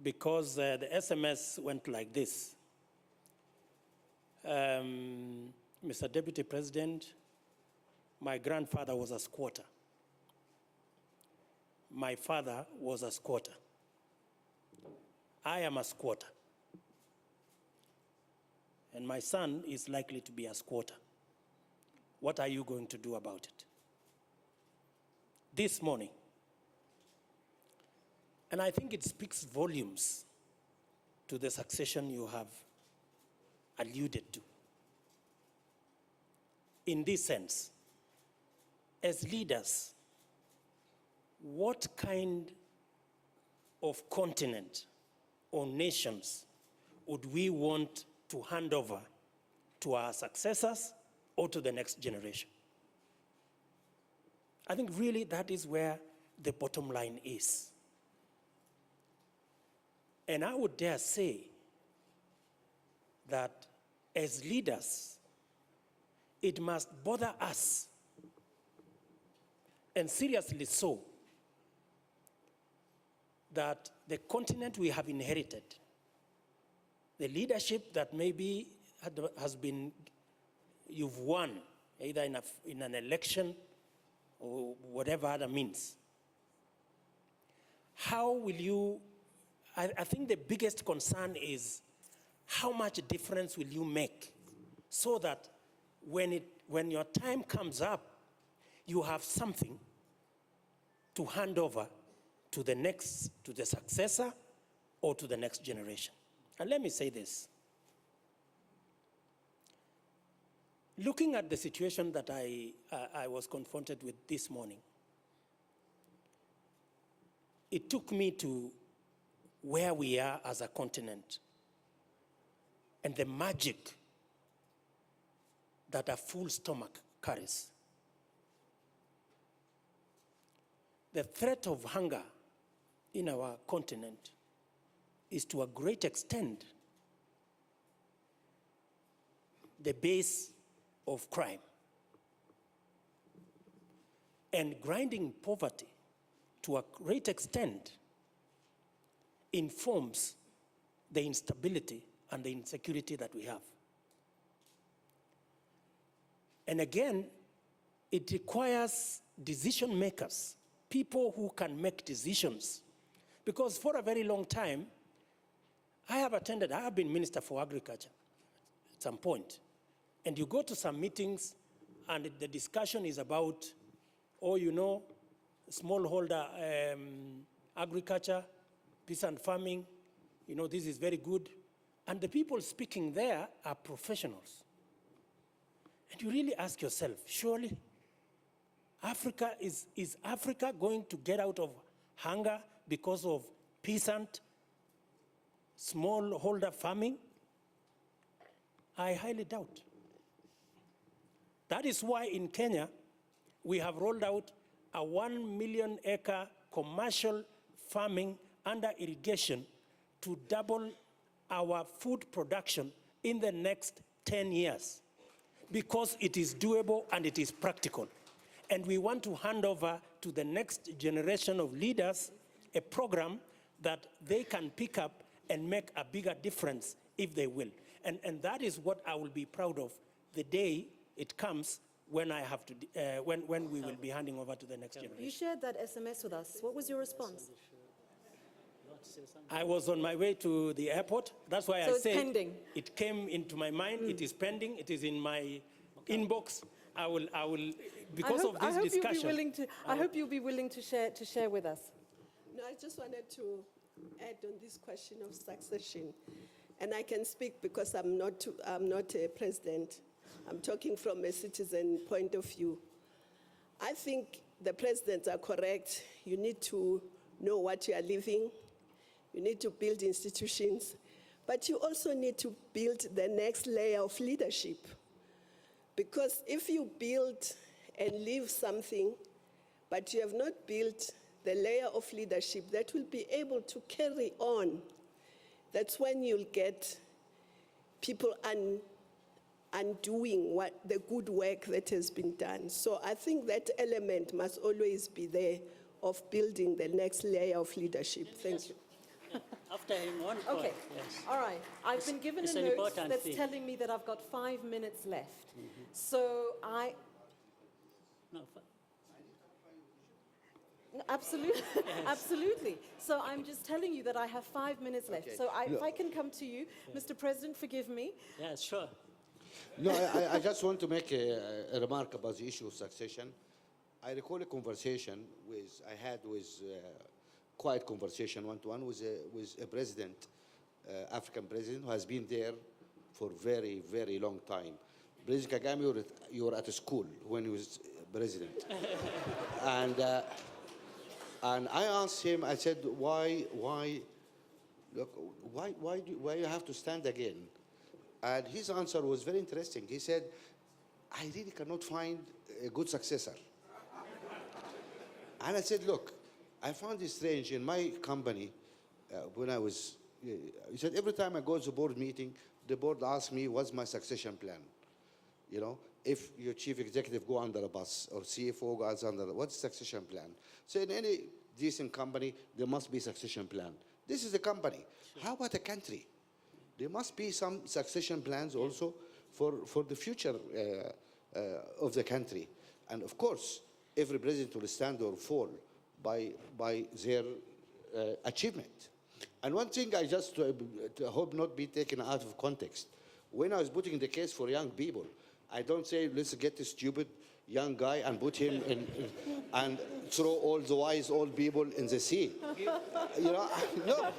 Because the SMS went like this. Mr. Deputy President, my grandfather was a squatter. My father was a squatter. I am a squatter. And my son is likely to be a squatter. What are you going to do about it? This morning. And I think it speaks volumes to the succession you have alluded to. In this sense, as leaders, what kind of continent or nations would we want to hand over to our successors or to the next generation? I think really that is where the bottom line is. And I would dare say that as leaders, it must bother us, and seriously so, that the continent we have inherited, the leadership that maybe has been, you've won, either in an election or whatever other means. How will you, I think the biggest concern is how much difference will you make so that when your time comes up, you have something to hand over to the successor or to the next generation. And let me say this. looking at the situation that I was confronted with this morning, it took me to where we are as a continent and the magic that a full stomach carries. The threat of hunger in our continent is to a great extent the base of crime. And grinding poverty to a great extent informs the instability and the insecurity that we have. And again, it requires decision makers, people who can make decisions. Because for a very long time, I have been Minister for Agriculture at some point. And you go to some meetings and the discussion is about, smallholder agriculture, peasant farming, this is very good. And the people speaking there are professionals. And you really ask yourself, surely Africa, is Africa going to get out of hunger because of peasant, smallholder farming? I highly doubt. That is why in Kenya, we have rolled out a 1 million acre commercial farming under irrigation to double our food production in the next 10 years, because it is doable and it is practical. And we want to hand over to the next generation of leaders a program that they can pick up and make a bigger difference if they will. And that is what I will be proud of the day it comes when I have to, when we will be handing over to the next generation. You shared that SMS with us. What was your response? I was on my way to the airport. That's why So I it's said pending. it came into my mind. It is pending. It is in my inbox. I will, because of this discussion. I hope you'll be willing to share with us. No, I just wanted to add on this question of succession. And I can speak because I'm not a president. I'm talking from a citizen point of view. I think the presidents are correct. You need to know what you are leaving. You need to build institutions. But you also need to build the next layer of leadership. Because if you build and leave something, but you have not built the layer of leadership that will be able to carry on, that's when you'll get people undoing the good work that has been done. So I think that element must always be there of building the next layer of leadership. Thank you. After him, one point. Okay, yes. all right. I've been given it's a an note important that's thing. telling me that I've got 5 minutes left. So No, absolutely, absolutely. So I'm just telling you that I have 5 minutes left. Okay. So if I can come to you, Mr. President, forgive me. yes, sure. No, I just want to make a remark about the issue of succession. I recall a conversation I had with quiet conversation one-to-one with a president, African president, who has been there for very, very long time. President Kagame, you were at a school when he was president. And I asked him, I said, why you have to stand again? And his answer was very interesting. He said, I really cannot find a good successor. And I said, look, I found it strange in my company when I was, he said, every time I go to a board meeting, the board asks me, what's my succession plan? You know, if your chief executive go under a bus or CFO goes under, what's the succession plan? So in any decent company, there must be a succession plan. This is a company. Sure. How about a country? There must be some succession plans also for the future of the country. And of course, every president will stand or fall by their achievement. And one thing I just hope not be taken out of context. When I was putting the case for young people, I don't say, let's get a stupid young guy and put him in and throw all the wise old people in the sea. You know, no.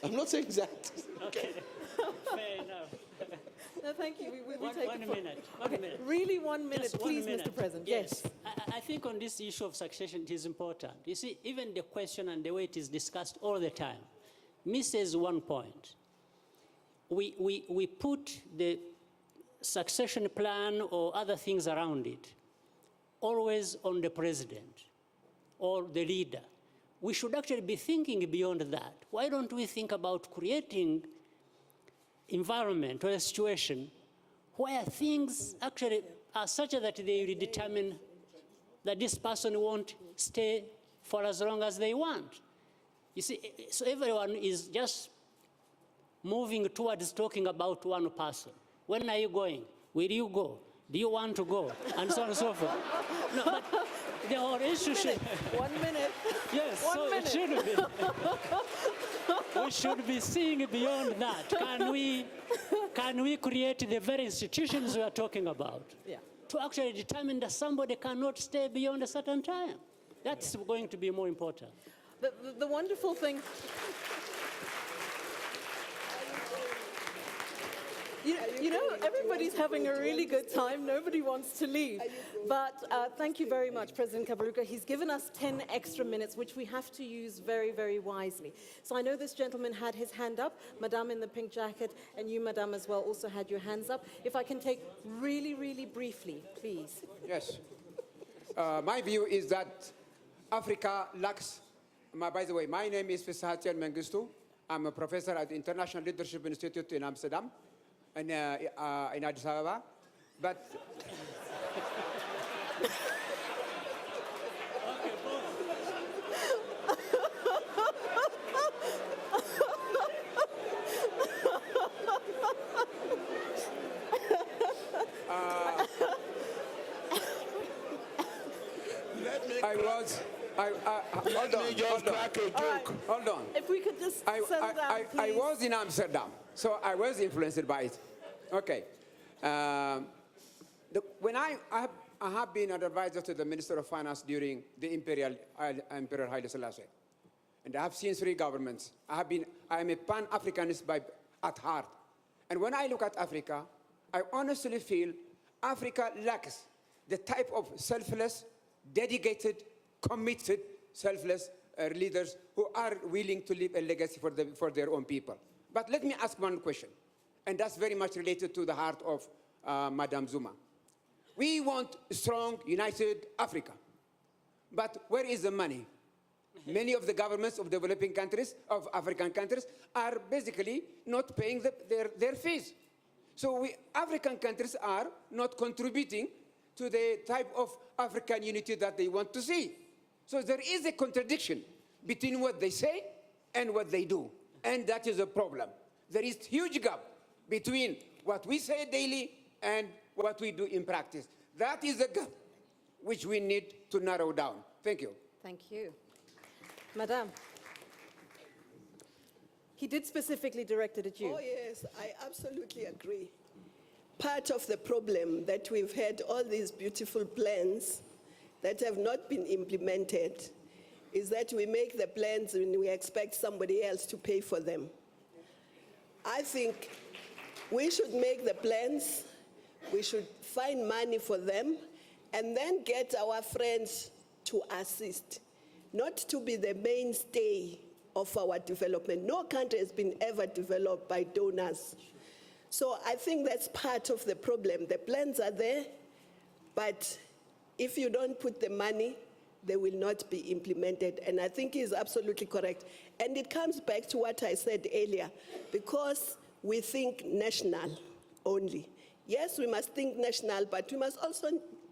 I'm not saying that. Okay. Fair enough. No, thank you. We One take it for- minute. One Okay, minute. really 1 minute, Just 1 please, minute. Mr. President. Yes. Yes. I think on this issue of succession, it is important. You see, even the question and the way it is discussed all the time misses one point. We put the succession plan or other things around it always on the president or the leader. We should actually be thinking beyond that. Why don't we think about creating environment or a situation where things actually are such that they will determine that this person won't stay for as long as they want. You see, so everyone is just moving towards talking about one person. When are you going? Will you go? Do you want to go? And so on and so forth. No, but the whole issue should... 1 minute. Yes, 1 so minute. it should be. We should be seeing beyond that. Can we create the very institutions we are talking about Yeah. to actually determine that somebody cannot stay beyond a certain time? That's going to be more important. The wonderful thing... You know, everybody's having a really good time. Nobody wants to leave. But thank you very much, President Kaberuka. He's given us 10 extra minutes, which we have to use very, very wisely. So I know this gentleman had his hand up. Madame in the pink jacket, and you, Madame, as well, also had your hands up. If I can take really, really briefly, please. Yes. My view is that Africa lacks... by the way, my name is Fisahatian Mengistu. I'm a professor at the International Leadership Institute in Amsterdam. In Addis Ababa, but hold on. If we could just settle down, please. I was in Amsterdam, so I was influenced by it. Okay. When I have been an advisor to the Minister of Finance during the Imperial Haile Selassie, and I have seen 3 governments. I am a Pan-Africanist at heart. And when I look at Africa, I honestly feel Africa lacks the type of selfless, dedicated, committed, selfless leaders who are willing to leave a legacy for their own people. But let me ask one question, and that's very much related to the heart of Madame Zuma. We want a strong, united Africa. But where is the money? Many of the governments of developing countries, of African countries, are basically not paying their fees. So African countries are not contributing to the type of African unity that they want to see. So there is a contradiction between what they say and what they do. And that is a problem. There is a huge gap between what we say daily and what we do in practice. That is a gap which we need to narrow down. Thank you. Thank you. Madame, he did specifically direct it at you. Oh, yes, I absolutely agree. Part of the problem that we've had all these beautiful plans that have not been implemented is that we make the plans and we expect somebody else to pay for them. I think we should make the plans, we should find money for them, and then get our friends to assist, not to be the mainstay of our development. No country has been ever developed by donors. So I think that's part of the problem. The plans are there, but if you don't put the money, they will not be implemented. And I think he's absolutely correct. And it comes back to what I said earlier, because we think national only. Yes, we must think national, but we must also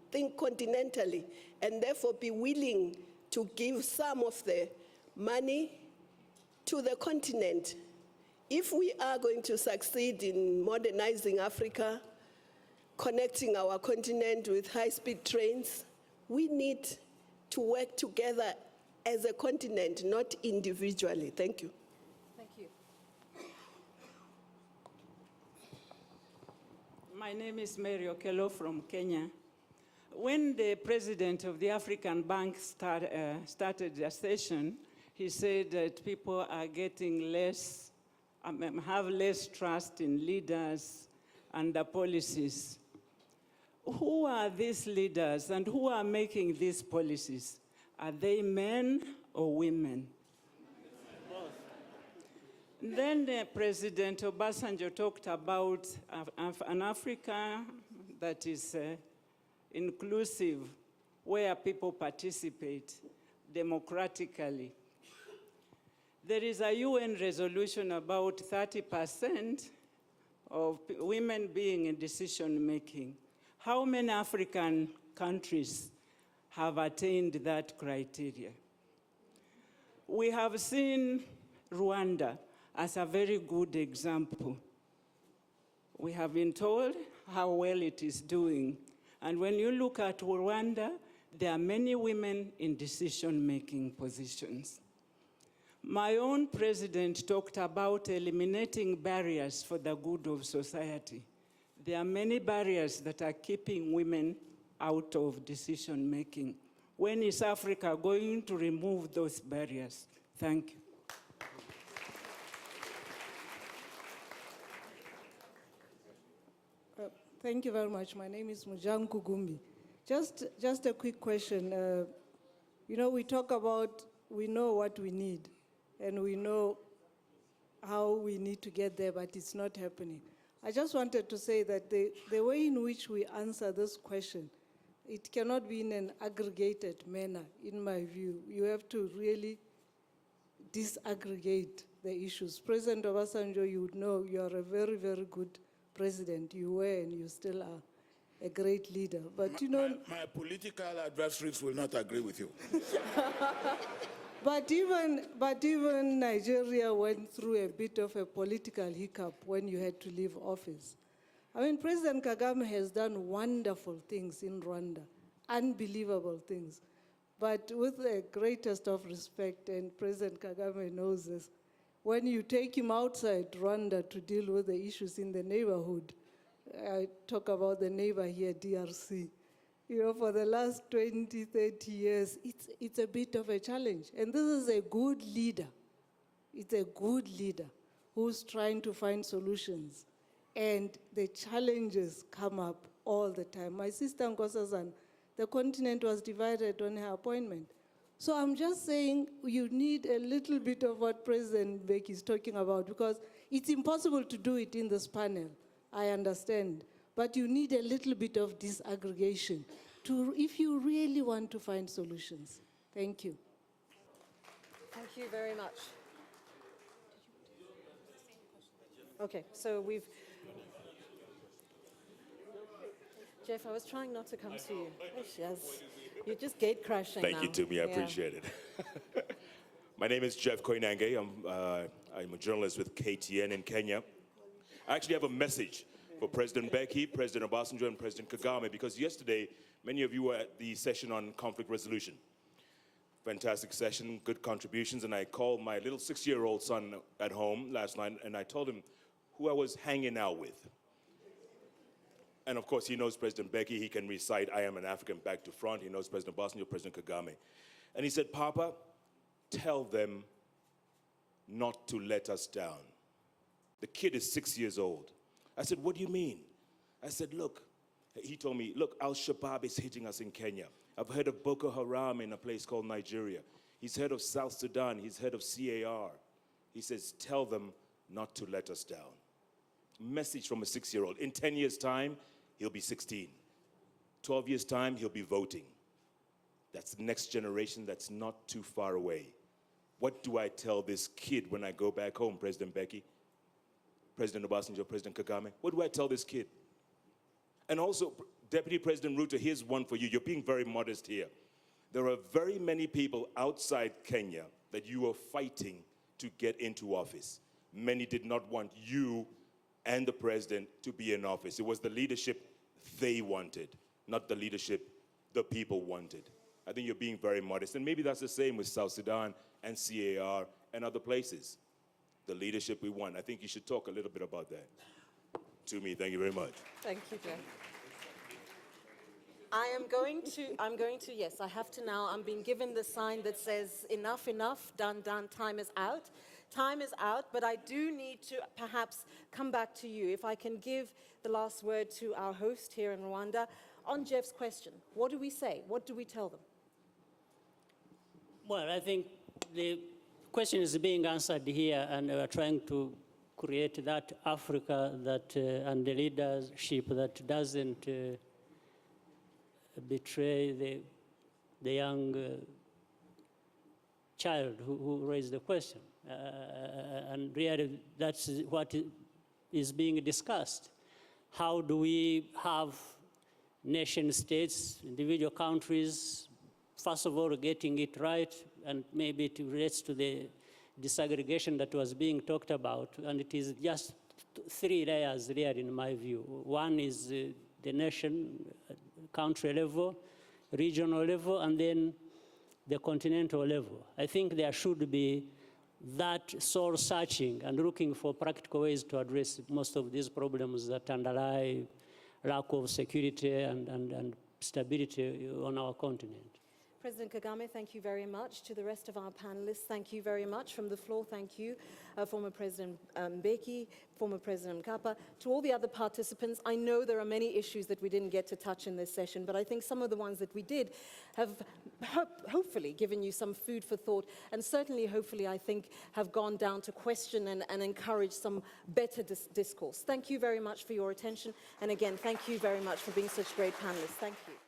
think continentally, and therefore be willing to give some of the money to the continent. If we are going to succeed in modernizing Africa, connecting our continent with high-speed trains, we need to work together as a continent, not individually. Thank you. Thank you. My name is Mary Okello from Kenya. When the president of the African Bank started the session, he said that people are getting less, have less trust in leaders and the policies. Who are these leaders and who are making these policies? Are they men or women? Then President Obasanjo talked about an Africa that is inclusive, where people participate democratically. There is a UN resolution about 30% of women being in decision-making. How many African countries have attained that criteria? We have seen Rwanda as a very good example. We have been told how well it is doing. And when you look at Rwanda, there are many women in decision-making positions. My own president talked about eliminating barriers for the good of society. There are many barriers that are keeping women out of decision-making. When is Africa going to remove those barriers? Thank you. Thank you very much. My name is Mujang Kugumbi. Just a quick question. We talk about, we know what we need, and we know how we need to get there, but it's not happening. I just wanted to say that the way in which we answer this question, it cannot be in an aggregated manner, in my view. You have to really disaggregate the issues. President Obasanjo, you would know you are a very, very good president. You were and you still are a great leader. But my political adversaries will not agree with you. But even Nigeria went through a bit of a political hiccup when you had to leave office. I mean, President Kagame has done wonderful things in Rwanda, unbelievable things. But with the greatest of respect, and President Kagame knows this, when you take him outside Rwanda to deal with the issues in the neighborhood, I talk about the neighbor here, DRC, for the last 20, 30 years, it's a bit of a challenge. And this is a good leader. It's a good leader who's trying to find solutions. And the challenges come up all the time. My sister Nkosazana, the continent was divided on her appointment. So I'm just saying you need a little bit of what President Beck is talking about, because it's impossible to do it in this panel, I understand. But you need a little bit of disaggregation if you really want to find solutions. Thank you. Thank you very much. Okay, so we've... Jeff, I was trying not to come to you. Yes. You're just gate crashing now. Thank you, Tumi. I appreciate it. My name is Jeff Koinange. I'm a journalist with KTN in Kenya. I actually have a message for President Becky, President Obasanjo, and President Kagame, because yesterday, many of you were at the session on conflict resolution. Fantastic session, good contributions, and I called my little 6-year-old son at home last night, and I told him who I was hanging out with. And of course, he knows President Becky. He can recite, I am an African back to front. He knows President Obasanjo, President Kagame. And he said, Papa, tell them not to let us down. The kid is 6 years old. I said, what do you mean? I said, look, he told me, look, Al-Shabaab is hitting us in Kenya. I've heard of Boko Haram in a place called Nigeria. He's heard of South Sudan. He's heard of CAR. He says, tell them not to let us down. Message from a 6-year-old. In 10 years' time, he'll be 16. 12 years' time, he'll be voting. That's the next generation that's not too far away. What do I tell this kid when I go back home, President Becky, President Obasanjo, President Kagame? What do I tell this kid? And also, Deputy President Ruto, here's one for you. You're being very modest here. There are very many people outside Kenya that you are fighting to get into office. Many did not want you and the president to be in office. It was the leadership they wanted, not the leadership the people wanted. I think you're being very modest. And maybe that's the same with South Sudan and CAR and other places. The leadership we want. I think you should talk a little bit about that. To me, thank you very much. Thank you, Jeff. I'm going to, yes, I have to now. I'm being given the sign that says enough, enough, done, done, time is out. time is out, but I do need to perhaps come back to you. If I can give the last word to our host here in Rwanda on Jeff's question. What do we say? What do we tell them? Well, I think the question is being answered here, and we're trying to create that Africa that, and the leadership that doesn't betray the young child who raised the question. And really, that's what is being discussed. How do we have nation states, individual countries, first of all, getting it right, and maybe it relates to the disaggregation that was being talked about, and it is just 3 layers there in my view. One is the nation, country level, regional level, and then the continental level. I think there should be that soul searching and looking for practical ways to address most of these problems that underlie lack of security and stability on our continent. President Kagame, thank you very much. To the rest of our panelists, thank you very much. From the floor, thank you. Former President Mbeki, former President Mkapa. To all the other participants, I know there are many issues that we didn't get to touch in this session, but I think some of the ones that we did have hopefully given you some food for thought, and certainly, hopefully, I think, have gone down to question and encourage some better discourse. Thank you very much for your attention, and again, thank you very much for being such great panelists. Thank you.